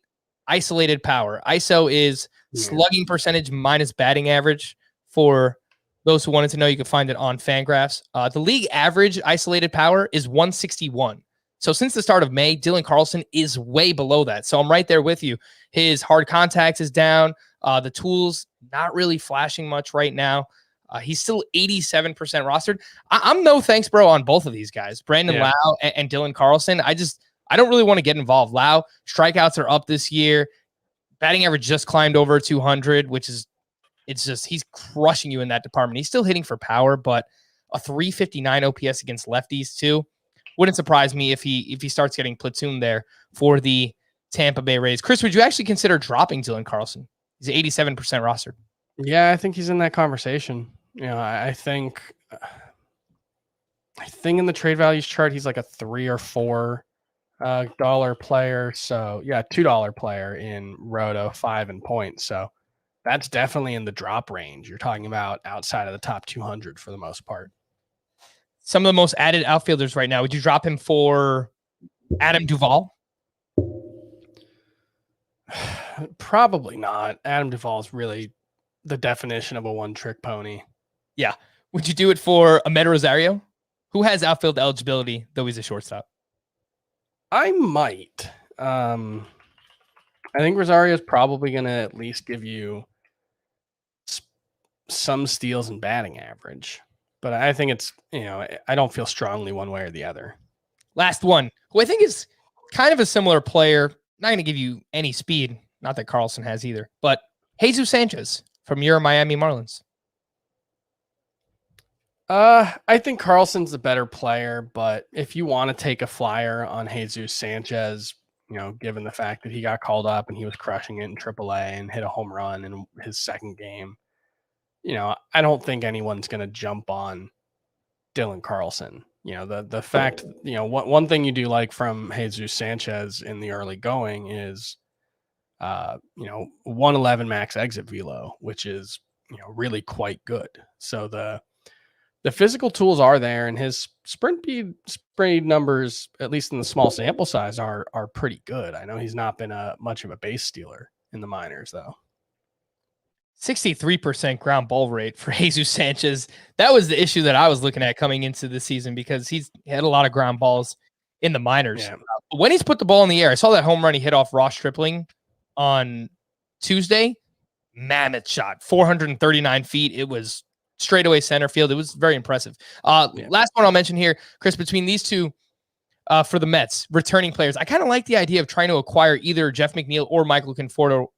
isolated power. ISO is slugging percentage minus batting average for those who wanted to know, you can find it on Fangraphs. The league average isolated power is 161. So since the start of May, Dylan Carlson is way below that. So I'm right there with you. His hard contacts is down. The tools, not really flashing much right now. He's still 87% rostered. I'm no thanks, bro, on both of these guys, Brandon Lau and Dylan Carlson. I don't really want to get involved. Lau, strikeouts are up this year. Batting average just climbed over 200, which is, he's crushing you in that department. He's still hitting for power, but a 359 OPS against lefties too. Wouldn't surprise me if he starts getting platooned there for the Tampa Bay Rays. Chris, would you actually consider dropping Dylan Carlson? He's 87% rostered. Yeah, I think he's in that conversation. I think in the trade values chart, he's like a $3 or $4 dollar player. So yeah, $2 player in Roto, 5 and point. So that's definitely in the drop range. You're talking about outside of the top 200 for the most part. Some of the most added outfielders right now. Would you drop him for Adam Duvall? Probably not. Adam Duvall is really the definition of a one-trick pony. Yeah. Would you do it for Ahmed Rosario, who has outfield eligibility, though he's a shortstop? I might. I think Rosario is probably going to at least give you some steals and batting average. But I think it's, I don't feel strongly one way or the other. Last one, who I think is kind of a similar player. Not going to give you any speed. Not that Carlson has either. But Jesus Sanchez from your Miami Marlins. I think Carlson's the better player. But if you want to take a flyer on Jesus Sanchez, given the fact that he got called up and he was crushing it in AAA and hit a home run in his second game, I don't think anyone's going to jump on Dylan Carlson. The fact, one thing you do like from Jesus Sanchez in the early going is, 111 max exit velo, which is, really quite good. So the physical tools are there, and his sprint speed numbers, at least in the small sample size, are pretty good. I know he's not been much of a base stealer in the minors though. 63% ground ball rate for Jesus Sanchez. That was the issue that I was looking at coming into the season because he had a lot of ground balls in the minors. Yeah. When he's put the ball in the air, I saw that home run he hit off Ross Stripling on Tuesday. Mammoth shot, 439 feet. It was straightaway center field. It was very impressive. Last one I'll mention here, Chris, between these two for the Mets, returning players, I kind of like the idea of trying to acquire either Jeff McNeil or Michael Conforto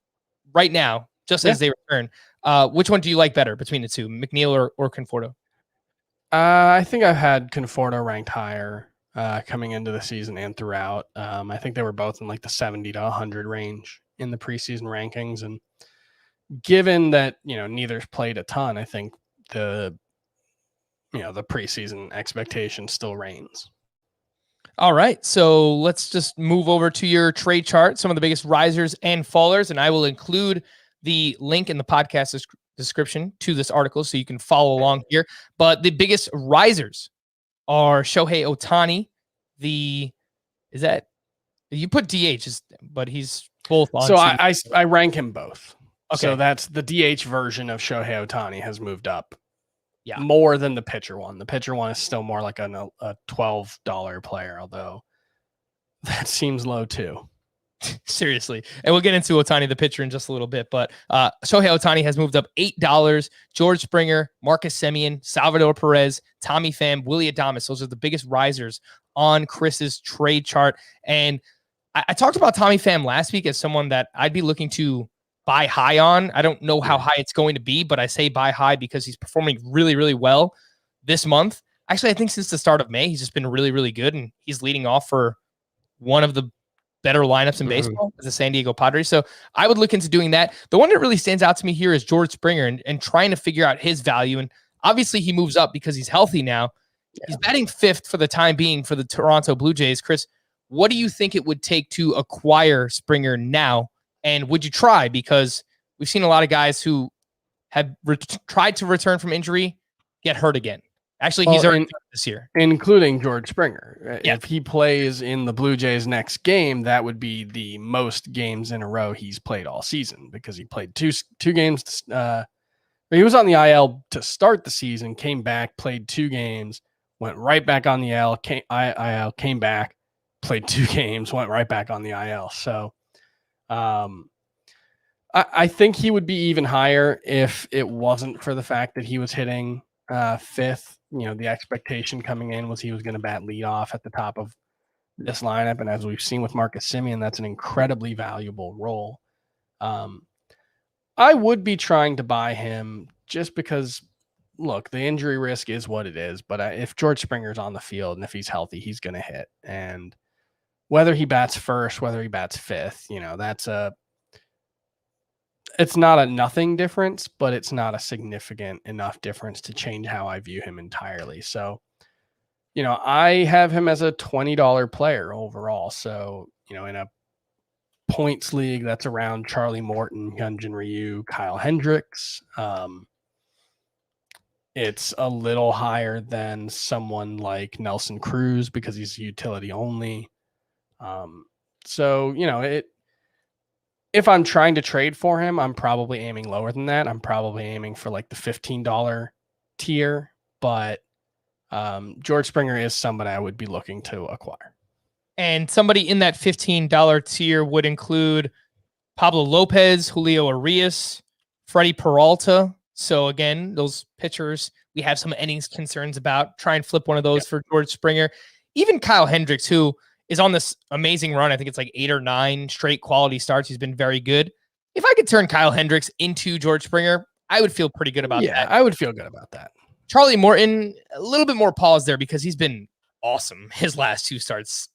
right now, just as they return. Which one do you like better between the two, McNeil or Conforto? I think I've had Conforto ranked higher coming into the season and throughout. I think they were both in like the 70 to 100 range in the preseason rankings. And given that, neither's played a ton, I think the preseason expectation still reigns. All right, so let's just move over to your trade chart, some of the biggest risers and fallers, and I will include the link in the podcast description to this article so you can follow along here. But the biggest risers are Shohei Ohtani. You put DH, but he's both on. So I rank him both. Okay. So that's the DH version of Shohei Ohtani has moved up. Yeah. More than the pitcher one. The pitcher one is still more like a $12 player, although that seems low too. Seriously. And we'll get into Ohtani, the pitcher, in just a little bit. But Shohei Ohtani has moved up $8. George Springer, Marcus Semien, Salvador Perez, Tommy Pham, Willy Adames. Those are the biggest risers on Chris's trade chart. And I talked about Tommy Pham last week as someone that I'd be looking to buy high on. I don't know how high it's going to be, but I say buy high because he's performing really, really well this month. Actually, I think since the start of May, he's just been really, really good. And he's leading off for one of the better lineups in baseball as the San Diego Padres. So I would look into doing that. The one that really stands out to me here is George Springer and trying to figure out his value. And obviously he moves up because he's healthy now. Yeah. He's batting fifth for the time being for the Toronto Blue Jays. Chris, what do you think it would take to acquire Springer now? And would you try? Because we've seen a lot of guys who have tried to return from injury get hurt again. Actually, he's already this year. Including George Springer. Yeah. If he plays in the Blue Jays next game, that would be the most games in a row he's played all season because he played two games He was on the IL to start the season, came back, played 2 games, went right back on the IL, came back, played 2 games, went right back on the IL. So I think he would be even higher if it wasn't for the fact that he was hitting 5th. The expectation coming in was he was going to bat leadoff at the top of this lineup. And as we've seen with Marcus Semien, that's an incredibly valuable role. I would be trying to buy him just because, look, the injury risk is what it is. But if George Springer's on the field and if he's healthy, he's going to hit. And whether he bats first, whether he bats 5th, it's not a nothing difference, but it's not a significant enough difference to change how I view him entirely. So, I have him as a $20 player overall. So, in a points league that's around Charlie Morton, Hyunjin Ryu, Kyle Hendricks. It's a little higher than someone like Nelson Cruz because he's utility only. If I'm trying to trade for him, I'm probably aiming lower than that. I'm probably aiming for like the $15 tier, but George Springer is somebody I would be looking to acquire. And somebody in that $15 tier would include Pablo Lopez, Julio Urias, Freddie Peralta. So again, those pitchers we have some innings concerns about. Try and flip one of those for George Springer. Even Kyle Hendricks, who is on this amazing run. I think it's like 8 or 9 straight quality starts. He's been very good. If I could turn Kyle Hendricks into George Springer, I would feel pretty good about that. Yeah, I would feel good about that. Charlie Morton, a little bit more pause there because he's been awesome his last 2 starts.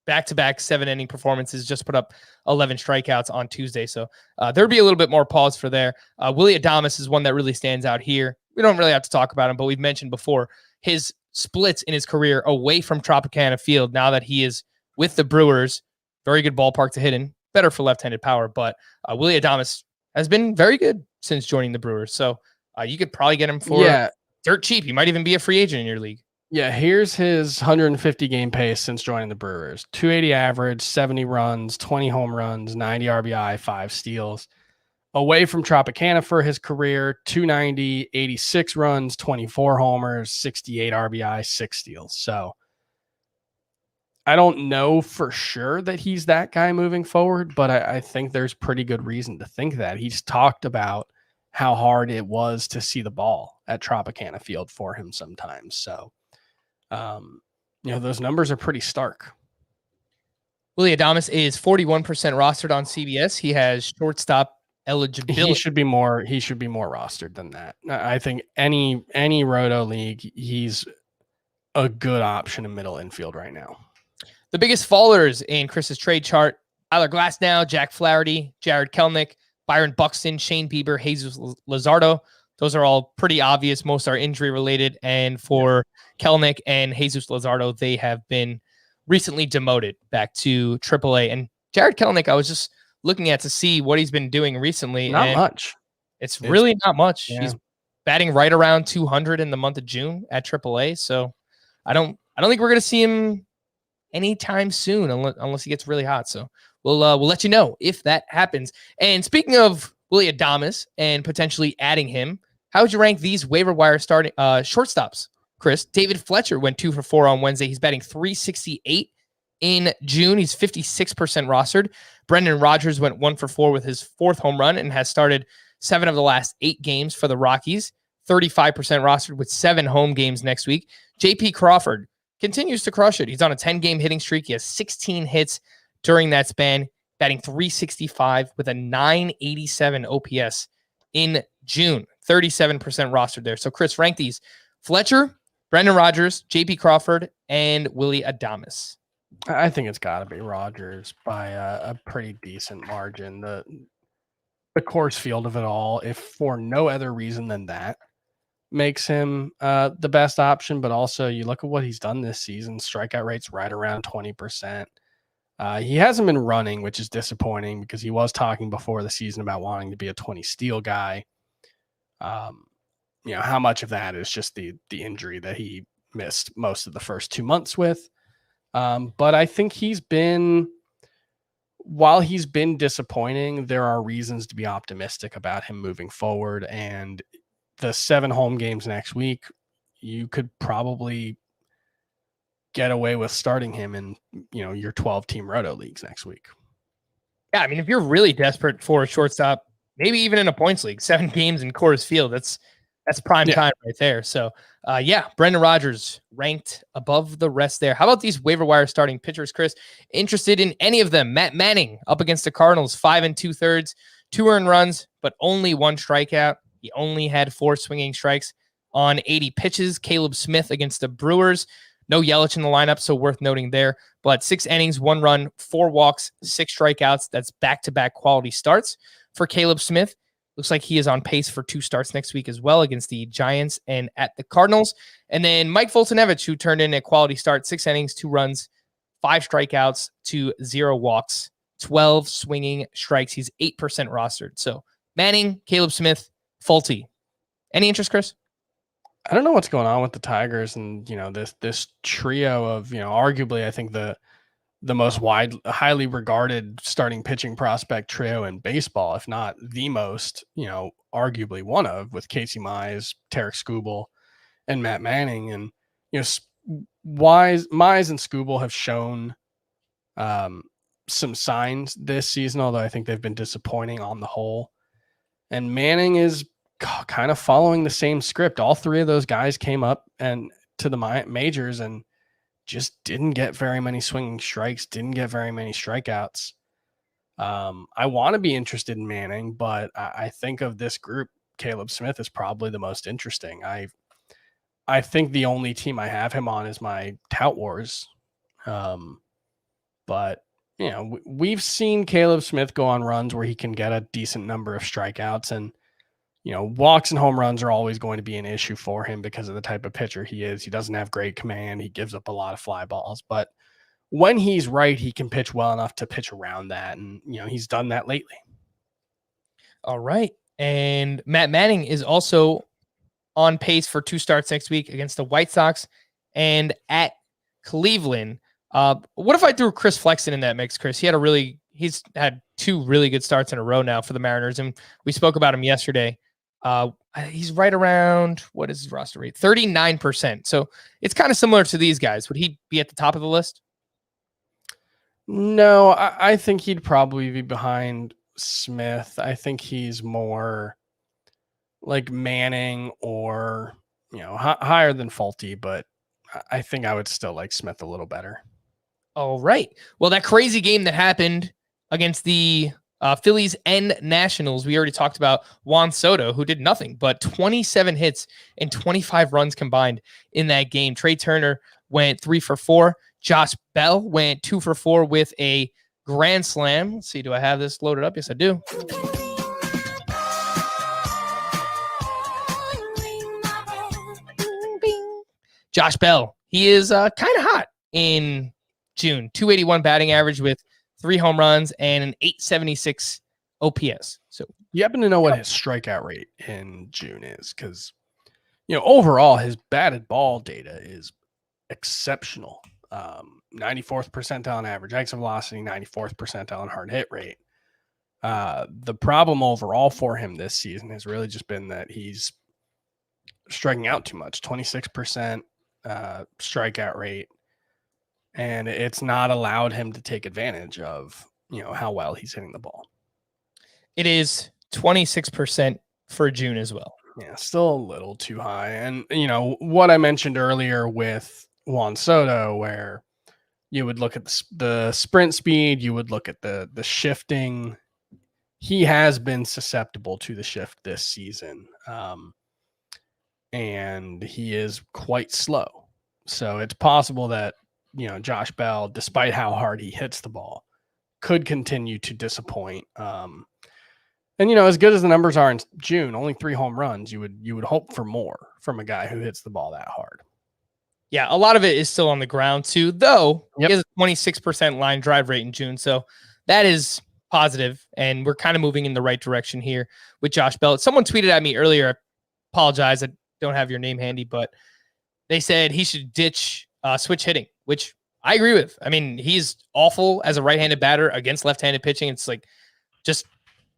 Back-to-back 7-inning performances, just put up 11 strikeouts on Tuesday. So there'd be a little bit more pause for there. Willy Adames is one that really stands out here. We don't really have to talk about him, but we've mentioned before his splits in his career away from Tropicana Field now that he is with the Brewers. Very good ballpark to hit in. Better for left-handed power, but Willy Adames has been very good since joining the Brewers. So you could probably get him for dirt cheap. He might even be a free agent in your league. Yeah, here's his 150 game pace since joining the Brewers. 280 average, 70 runs, 20 home runs, 90 RBI, 5 steals. Away from Tropicana for his career, 290, 86 runs, 24 homers, 68 RBI, 6 steals. So I don't know for sure that he's that guy moving forward, but I think there's pretty good reason to think that. He's talked about how hard it was to see the ball at Tropicana Field for him sometimes. So those numbers are pretty stark. Willy Adames is 41% rostered on CBS. He has shortstop eligibility. He should be more rostered than that. I think any roto league, he's a good option in middle infield right now. The biggest fallers in Chris's trade chart: Tyler Glasnow, Jack Flaherty, Jared Kelenic, Byron Buxton, Shane Bieber, Jesus Luzardo. Those are all pretty obvious. Most are injury related. And for Kelenic and Jesus Luzardo, they have been recently demoted back to AAA. And Jared Kelenic, I was just looking at to see what he's been doing recently. Not much. It's really not much. Yeah. He's batting right around 200 in the month of June at AAA. So I don't think we're going to see him anytime soon unless he gets really hot. So we'll let you know if that happens. And speaking of Willy Adames and potentially adding him, how would you rank these waiver wire starting shortstops, Chris? David Fletcher went 2 for 4 on Wednesday. He's batting .368 in June. He's 56% rostered. Brendan Rodgers went 1 for 4 with his 4th home run and has started 7 of the last 8 games for the Rockies. 35% rostered with 7 home games next week. JP Crawford continues to crush it. He's on a 10-game hitting streak. He has 16 hits during that span, batting .365 with a .987 OPS in June. 37% rostered there. So, Chris, rank these: Fletcher, Brendan Rodgers, JP Crawford, and Willy Adames. I think it's got to be Rodgers by a pretty decent margin. The course field of it all, if for no other reason than that, makes him the best option. But also, you look at what he's done this season. Strikeout rate's right around 20%. He hasn't been running, which is disappointing because he was talking before the season about wanting to be a 20 steal guy. How much of that is just the injury that he missed most of the first 2 months with. But I think while he's been disappointing, there are reasons to be optimistic about him moving forward. And the 7 home games next week, you could probably get away with starting him in, your 12-team roto leagues next week. Yeah, I mean, if you're really desperate for a shortstop, maybe even in a points league, 7 games in Coors Field, that's prime time right there. So, Brendan Rodgers ranked above the rest there. How about these waiver wire starting pitchers, Chris? Interested in any of them? Matt Manning up against the Cardinals, 5 2/3, 2 earned runs, but only 1 strikeout. He only had 4 swinging strikes on 80 pitches. Caleb Smith against the Brewers. No Yelich in the lineup, so worth noting there. But 6 innings, 1 run, 4 walks, 6 strikeouts. That's back-to-back quality starts for Caleb Smith. Looks like he is on pace for 2 starts next week as well against the Giants and at the Cardinals. And then Mike Foltynewicz, who turned in a quality start, 6 innings, 2 runs, 5 strikeouts to 0 walks, 12 swinging strikes. He's 8% rostered. So Manning, Caleb Smith, Folty. Any interest, Chris? I don't know what's going on with the Tigers and, this trio of, arguably, I think the most highly regarded starting pitching prospect trio in baseball, if not the most, arguably one of, with Casey Mize, Tarek Skubal, and Matt Manning. And, Mize and Skubal have shown some signs this season, although I think they've been disappointing on the whole. And Manning is kind of following the same script. All 3 of those guys came up and to the majors and just didn't get very many swinging strikes, didn't get very many strikeouts. I want to be interested in Manning, but I think of this group, Caleb Smith is probably the most interesting. I think the only team I have him on is my Tout Wars. But, we've seen Caleb Smith go on runs where he can get a decent number of strikeouts, and walks and home runs are always going to be an issue for him because of the type of pitcher he is. He doesn't have great command. He gives up a lot of fly balls, but when he's right, he can pitch well enough to pitch around that. And, he's done that lately. All right. And Matt Manning is also on pace for 2 starts next week against the White Sox and at Cleveland. What if I threw Chris Flexen in that mix, Chris? He's had 2 really good starts in a row now for the Mariners, and we spoke about him yesterday. He's right around, what is his roster rate? 39%. So it's kind of similar to these guys. Would he be at the top of the list? No, I think he'd probably be behind Smith. I think he's more like Manning or, higher than Folty, but I think I would still like Smith a little better. All right. Well, that crazy game that happened against the Phillies and Nationals, we already talked about Juan Soto, who did nothing but 27 hits and 25 runs combined in that game. Trey Turner went 3 for 4. Josh Bell went 2 for 4 with a grand slam. Let's see, do I have this loaded up? Yes, I do. Josh Bell, he is kind of hot in June. 281 batting average with 3 home runs and an 876 OPS. So you happen to know what his strikeout rate in June is? Because, overall, his batted ball data is exceptional. 94th percentile on average exit velocity, 94th percentile on hard hit rate. The problem overall for him this season has really just been that he's striking out too much, 26% strikeout rate. And it's not allowed him to take advantage of, how well he's hitting the ball. It is 26% for June as well. Yeah, still a little too high. And, what I mentioned earlier with Juan Soto, where you would look at the sprint speed, you would look at the shifting. He has been susceptible to the shift this season. And he is quite slow. So it's possible that, Josh Bell, despite how hard he hits the ball, could continue to disappoint. And, as good as the numbers are in June, only 3 home runs, you would hope for more from a guy who hits the ball that hard. Yeah, a lot of it is still on the ground too, though. Yep. He has a 26% line drive rate in June. So that is positive, and we're kind of moving in the right direction here with Josh Bell. Someone tweeted at me earlier, I apologize, I don't have your name handy, but they said he should ditch switch hitting, which I agree with. I mean, he's awful as a right-handed batter against left-handed pitching. It's like just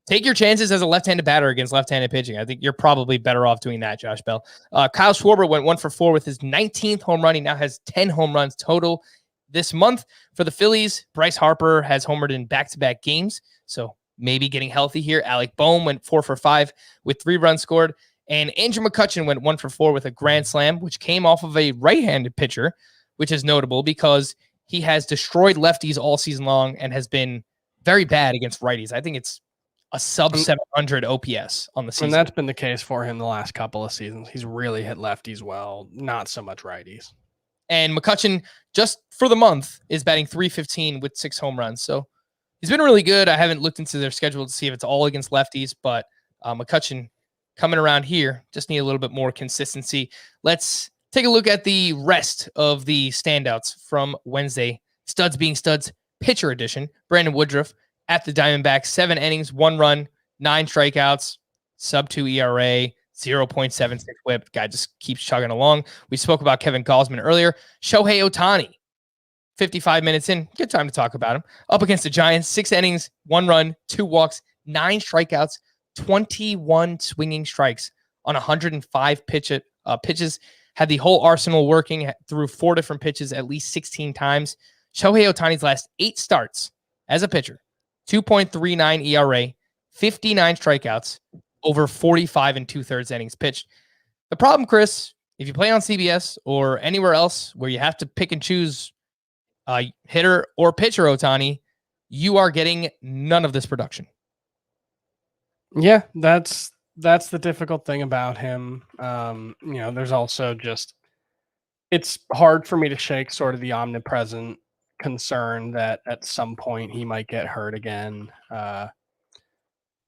Take your chances as a left-handed batter against left-handed pitching. I think you're probably better off doing that, Josh Bell. Kyle Schwarber went 1-for-4 with his 19th home run. He now has 10 home runs total this month. For the Phillies, Bryce Harper has homered in back-to-back games, so maybe getting healthy here. Alec Boehm went 4-for-5 with 3 runs scored. And Andrew McCutchen went 1-for-4 with a grand slam, which came off of a right-handed pitcher, which is notable because he has destroyed lefties all season long and has been very bad against righties. I think it's a sub 700 OPS on the season. And that's been the case for him the last couple of seasons. He's really hit lefties well, not so much righties. And McCutchen, just for the month, is batting .315 with 6 home runs. So he's been really good. I haven't looked into their schedule to see if it's all against lefties, but McCutchen coming around here, just need a little bit more consistency. Let's take a look at the rest of the standouts from Wednesday. Studs being studs, pitcher edition. Brandon Woodruff at the Diamondbacks, 7 innings, 1 run, 9 strikeouts, sub-2 ERA, 0.76 whip. Guy just keeps chugging along. We spoke about Kevin Gausman earlier. Shohei Ohtani, 55 minutes in. Good time to talk about him. Up against the Giants, 6 innings, 1 run, 2 walks, 9 strikeouts, 21 swinging strikes on 105 pitches. Had the whole arsenal working through 4 different pitches at least 16 times. Shohei Ohtani's last 8 starts as a pitcher, 2.39 ERA, 59 strikeouts, over 45 2/3 innings pitched. The problem, Chris, if you play on CBS or anywhere else where you have to pick and choose hitter or pitcher Ohtani, you are getting none of this production. Yeah, that's the difficult thing about him. There's also just, it's hard for me to shake sort of the omnipresent concern that at some point he might get hurt again.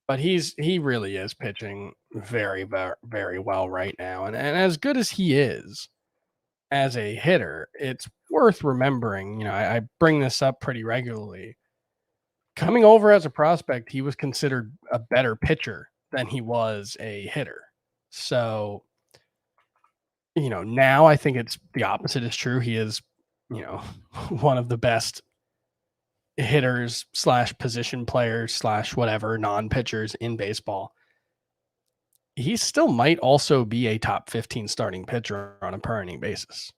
But he really is pitching very, very, very well right now. And as good as he is as a hitter, it's worth remembering, I bring this up pretty regularly. Coming over as a prospect, he was considered a better pitcher than he was a hitter. So, now I think it's the opposite is true. He is, one of the best hitters / position players / whatever non-pitchers in baseball. He still might also be a top 15 starting pitcher on a per inning basis.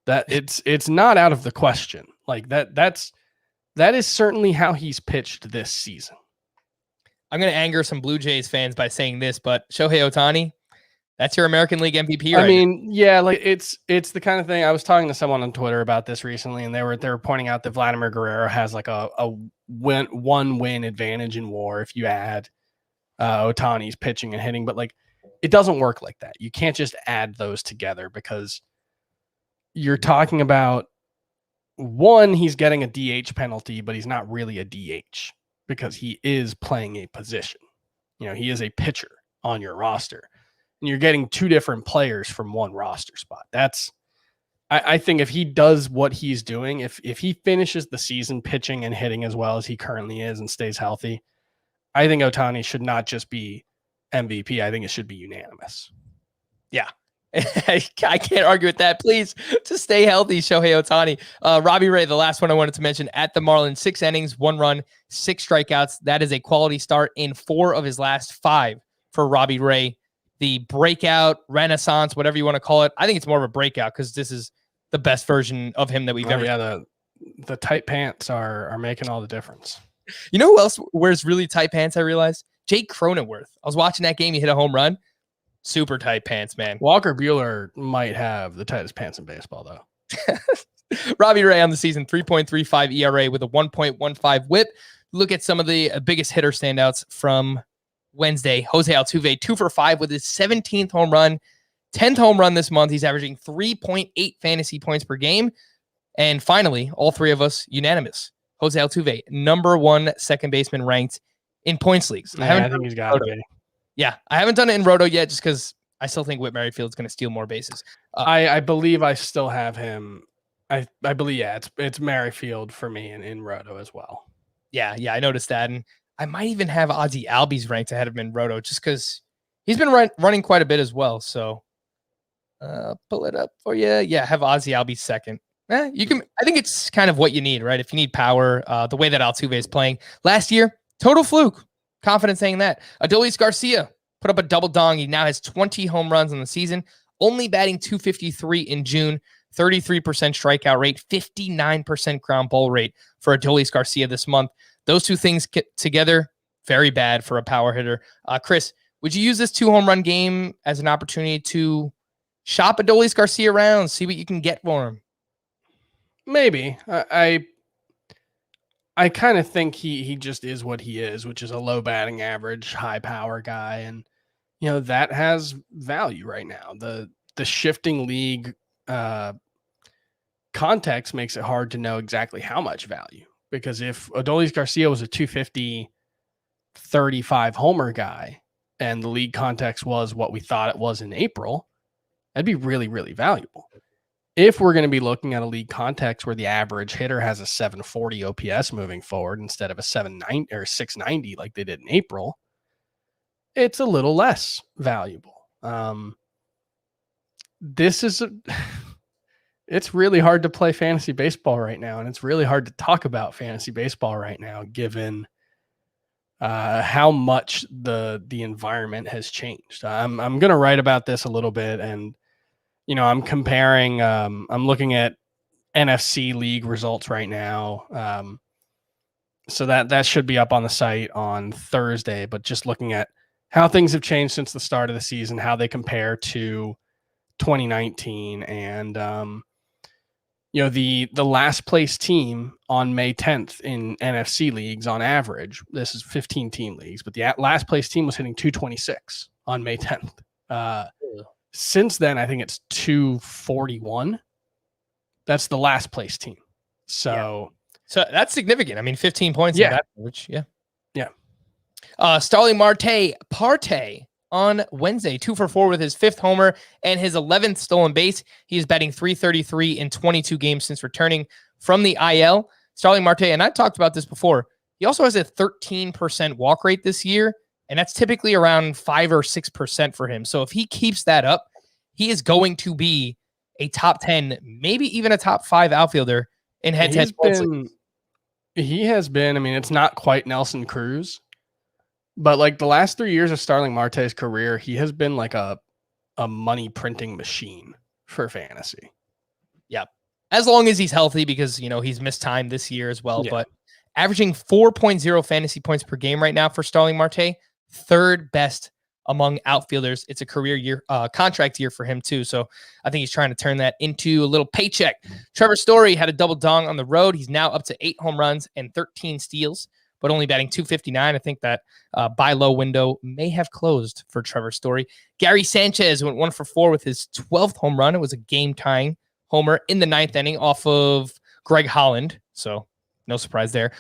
That it's not out of the question. Like that is certainly how he's pitched this season. I'm going to anger some Blue Jays fans by saying this, but Shohei Ohtani, that's your American League MVP right now. Yeah, like it's the kind of thing. I was talking to someone on Twitter about this recently, and they were pointing out that Vladimir Guerrero has like a 1-win advantage in WAR if you add Ohtani's pitching and hitting, but like it doesn't work like that. You can't just add those together because you're talking about one, he's getting a DH penalty, but he's not really a DH because he is playing a position. He is a pitcher on your roster. And you're getting 2 different players from one roster spot. I think if he does what he's doing, if he finishes the season pitching and hitting as well as he currently is and stays healthy, I think Ohtani should not just be MVP. I think it should be unanimous. Yeah. I can't argue with that. Please, to stay healthy, Shohei Ohtani. Robbie Ray, the last one I wanted to mention, at the Marlins, 6 innings, 1 run, 6 strikeouts. That is a quality start in 4 of his last 5 for Robbie Ray. The breakout, renaissance, whatever you want to call it. I think it's more of a breakout because this is the best version of him that we've ever. Yeah, the tight pants are making all the difference. You know who else wears really tight pants, I realized? Jake Cronenworth. I was watching that game. He hit a home run. Super tight pants, man. Walker Buehler might have the tightest pants in baseball, though. Robbie Ray on the season, 3.35 ERA with a 1.15 whip. Look at some of the biggest hitter standouts from Wednesday. Jose Altuve, 2-for-5 with his 17th home run, 10th home run this month. He's averaging 3.8 fantasy points per game. And finally, all 3 of us unanimous. Jose Altuve, number 1 second baseman ranked in points leagues. I think he's got to be. Yeah, I haven't done it in Roto yet just because I still think Whit Merrifield's going to steal more bases. I believe I still have him. I believe, it's Merrifield for me in Roto as well. Yeah, I noticed that. And I might even have Ozzie Albies ranked ahead of him in Roto just because he's been running quite a bit as well. So pull it up for you. Yeah, have Ozzie Albies second. You can. I think it's kind of what you need, right? If you need power, the way that Altuve is playing last year, total fluke. confident saying that. Adolis Garcia put up a double dong. He now has 20 home runs on the season, only batting .253 in June, 33% strikeout rate, 59% ground ball rate for Adolis Garcia this month. Those two things get together, very bad for a power hitter. Chris, would you use this 2-home run game as an opportunity to shop Adolis Garcia around, see what you can get for him? Maybe. I kind of think he just is what he is, which is a low batting average, high power guy. And, that has value right now. The shifting league context makes it hard to know exactly how much value. Because if Adolis Garcia was a 250, 35 homer guy, and the league context was what we thought it was in April, that'd be really, really valuable. If we're going to be looking at a league context where the average hitter has a 740 OPS moving forward instead of a 790 or 690 like they did in April, it's a little less valuable. It's really hard to play fantasy baseball right now, and it's really hard to talk about fantasy baseball right now, given how much the environment has changed. I'm going to write about this a little bit, and I'm comparing. I'm looking at NFC league results right now, so that should be up on the site on Thursday. But just looking at how things have changed since the start of the season, how they compare to 2019, and the last place team on May 10th in NFC leagues on average, this is 15 team leagues, but the last place team was hitting 226 on May 10th. Since then, I think it's 241. That's the last place team. So that's significant. I mean, 15 points. Yeah. That, which, yeah. Starling Marte on Wednesday, 2 for 4 with his 5th homer and his 11th stolen base. He is batting .333 in 22 games since returning from the IL. Starling Marte, and I talked about this before, he also has a 13% walk rate this year, and that's typically around 5 or 6% for him. So if he keeps that up, he is going to be a top 10, maybe even a top 5 outfielder in head-to-head points. He has been, I mean, it's not quite Nelson Cruz, but like the last 3 years of Starling Marte's career, he has been like a money printing machine for fantasy. Yep. As long as he's healthy, because, he's missed time this year as well, Yeah. but averaging 4.0 fantasy points per game right now for Starling Marte, 3rd best among outfielders. It's a career year, contract year for him too. So I think he's trying to turn that into a little paycheck. Trevor Story had a double dong on the road. He's now up to 8 home runs and 13 steals, but only batting .259. I think that buy low window may have closed for Trevor Story. Gary Sanchez went 1 for 4 with his 12th home run. It was a game-tying homer in the 9th inning off of Greg Holland. So no surprise there.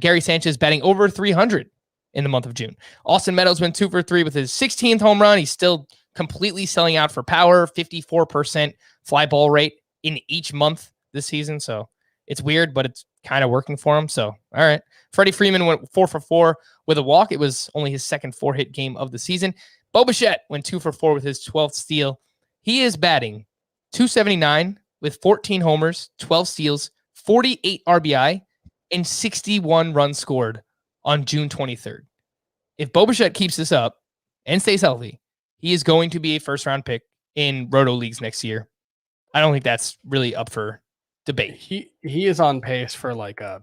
Gary Sanchez batting over 300 in the month of June. Austin Meadows went 2 for 3 with his 16th home run. He's still completely selling out for power, 54% fly ball rate in each month this season. So it's weird, but it's kind of working for him. So, all right. Freddie Freeman went 4 for 4 with a walk. It was only his second 4-hit game of the season. Bo Bichette went 2 for 4 with his 12th steal. He is batting .279 with 14 homers, 12 steals, 48 RBI, and 61 runs scored on June 23rd. If Bo Bichette keeps this up and stays healthy, he is going to be a first-round pick in Roto leagues next year. I don't think that's really up for debate. He is on pace for like a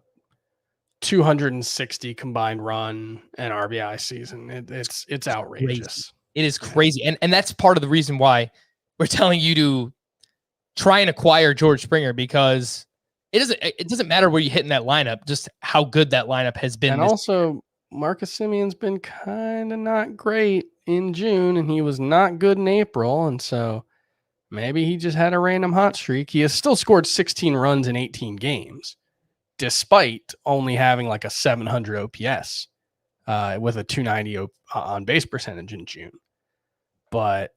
260 combined run and RBI season. It's outrageous. It is crazy. And that's part of the reason why we're telling you to try and acquire George Springer, because it doesn't matter where you hit in that lineup, just how good that lineup has been. And also, Marcus Simeon's been kind of not great in June, and he was not good in April. And so maybe he just had a random hot streak. He has still scored 16 runs in 18 games, despite only having like a 700 OPS with a 290 on base percentage in June. But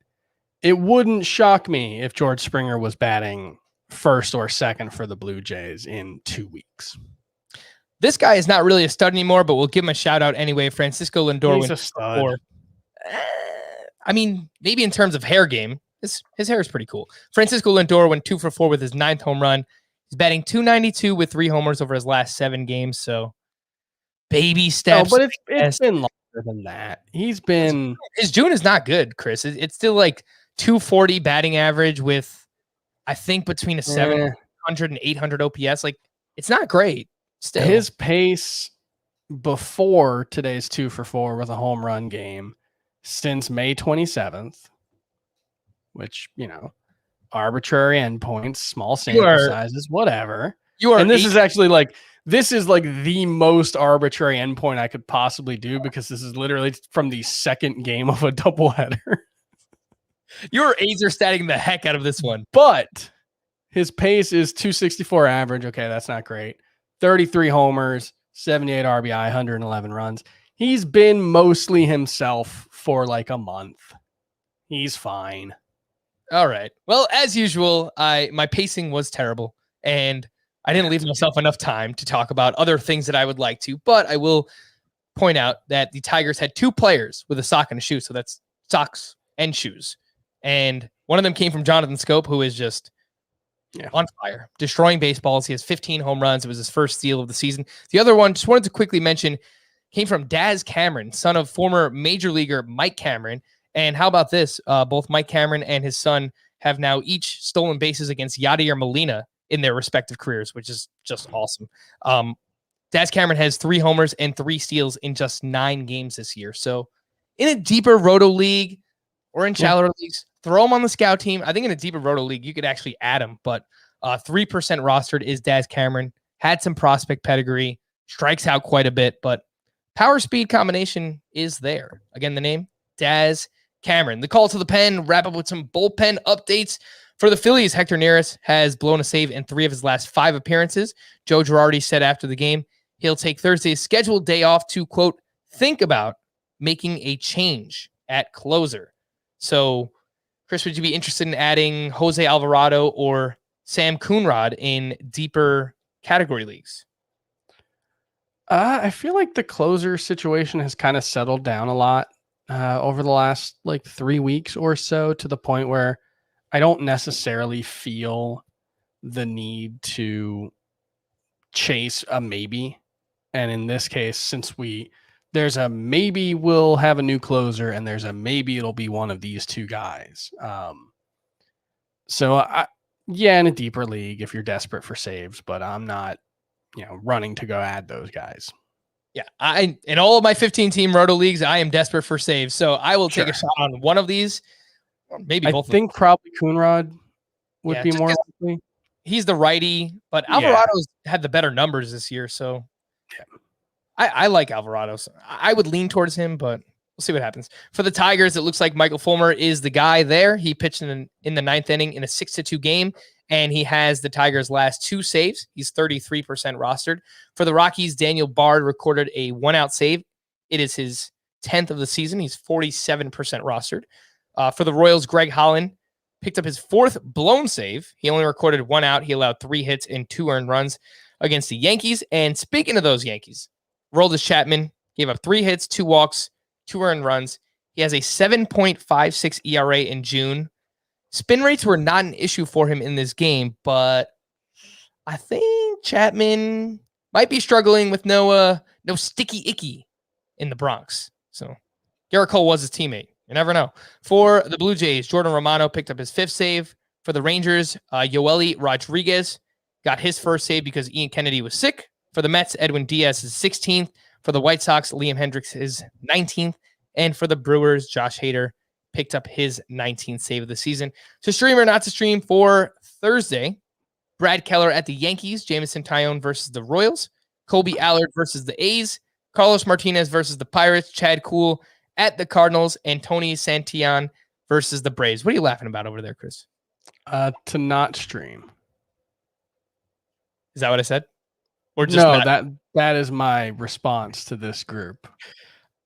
it wouldn't shock me if George Springer was batting first or second for the Blue Jays in 2 weeks. This guy is not really a stud anymore, but we'll give him a shout out anyway. Francisco Lindor He's went a stud. I mean, maybe in terms of hair game, his hair is pretty cool. Francisco Lindor went 2 for 4 with his 9th home run. He's batting .292 with 3 homers over his last 7 games. So baby steps. No, but it's been longer better than that. He's been his June is not good, Chris. It's still like 240 batting average with, I think, between a 700 and 800 OPS. Like, it's not great. Still, his pace before today's 2 for 4 with a home run game since May 27th, which, arbitrary endpoints, small sample sizes, whatever. And this is actually this is like the most arbitrary endpoint I could possibly do, because this is literally from the second game of a doubleheader. Your A's are statting the heck out of this one. But his pace is 264 average. Okay, that's not great. 33 homers, 78 RBI, 111 runs. He's been mostly himself for like a month. He's fine. All right. Well, as usual, my pacing was terrible, and I didn't leave myself enough time to talk about other things that I would like to, but I will point out that the Tigers had 2 players with a sock and a shoe. So that's socks and shoes. And one of them came from Jonathan Scope, who is just on fire, destroying baseballs. He has 15 home runs. It was his first steal of the season. The other one, just wanted to quickly mention, came from Daz Cameron, son of former major leaguer Mike Cameron. And how about this? Both Mike Cameron and his son have now each stolen bases against Yadier Molina in their respective careers, which is just awesome. Daz Cameron has 3 homers and 3 steals in just 9 games this year. So in a deeper roto league or in shallower leagues, throw him on the scout team. I think in a deeper roto league, you could actually add him, but 3% rostered is Daz Cameron. Had some prospect pedigree, strikes out quite a bit, but power speed combination is there. Again, the name, Daz Cameron. The call to the pen, wrap up with some bullpen updates. For the Phillies, Hector Neris has blown a save in 3 of his last 5 appearances. Joe Girardi said after the game, he'll take Thursday's scheduled day off to, quote, think about making a change at closer. So, Chris, would you be interested in adding Jose Alvarado or Sam Coonrod in deeper category leagues? I feel like the closer situation has kind of settled down a lot over the last 3 weeks or so, to the point where I don't necessarily feel the need to chase a maybe. And in this case, since there's a maybe we'll have a new closer, and there's a maybe it'll be one of these 2 guys. So in a deeper league, if you're desperate for saves, but I'm not, running to go add those guys. Yeah, in all of my 15-team roto leagues, I am desperate for saves. So I will take a shot on one of these. Or maybe both. I think probably Coonrod would be more likely. He's the righty, but Alvarado's had the better numbers this year. So I like Alvarado. So I would lean towards him, but we'll see what happens. For the Tigers, it looks like Michael Fulmer is the guy there. He pitched in the 9th inning in a 6-2 game, and he has the Tigers' last 2 saves. He's 33% rostered. For the Rockies, Daniel Bard recorded a 1-out save. It is his 10th of the season. He's 47% rostered. For the Royals, Greg Holland picked up his 4th blown save. He only recorded 1 out. He allowed 3 hits and 2 earned runs against the Yankees. And speaking of those Yankees, Aroldis Chapman gave up 3 hits, 2 walks, 2 earned runs. He has a 7.56 ERA in June. Spin rates were not an issue for him in this game, but I think Chapman might be struggling with no sticky icky in the Bronx. So Garrett Cole was his teammate. You never know. For the Blue Jays, Jordan Romano picked up his 5th save. For the Rangers, Yoeli Rodriguez got his 1st save because Ian Kennedy was sick. For the Mets, Edwin Diaz is 16th. For the White Sox, Liam Hendricks is 19th. And for the Brewers, Josh Hader picked up his 19th save of the season. To stream or not to stream for Thursday, Brad Keller at the Yankees, Jameson Taillon versus the Royals, Colby Allard versus the A's, Carlos Martinez versus the Pirates, Chad Kuhl at the Cardinals, and Tony Santillan versus the Braves. What are you laughing about over there, Chris? To not stream. Is that what I said? Or just no, that is my response to this group.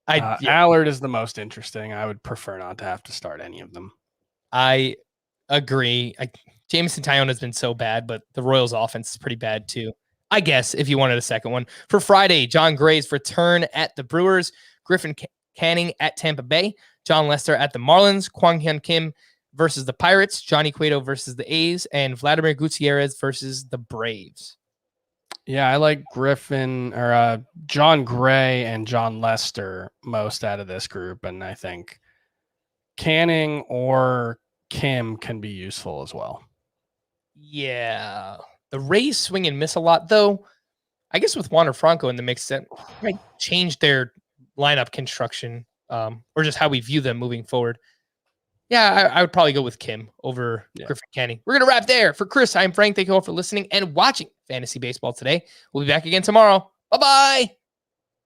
Allard is the most interesting. I would prefer not to have to start any of them. I agree. Jameson Taillon has been so bad, but the Royals offense is pretty bad too. I guess if you wanted a second one. For Friday, John Gray's return at the Brewers, Griffin Canning at Tampa Bay, John Lester at the Marlins, Kwang Hyun Kim versus the Pirates, Johnny Cueto versus the A's, and Vladimir Gutierrez versus the Braves. Yeah, I like Griffin or John Gray and John Lester most out of this group, and I think Canning or Kim can be useful as well. Yeah. The Rays swing and miss a lot, though. I guess with Wander Franco in the mix, that might change their lineup construction or just how we view them moving forward. Yeah, I would probably go with Kim over Griffin Canning. We're going to wrap there. For Chris, I'm Frank. Thank you all for listening and watching Fantasy Baseball today. We'll be back again tomorrow. Bye-bye.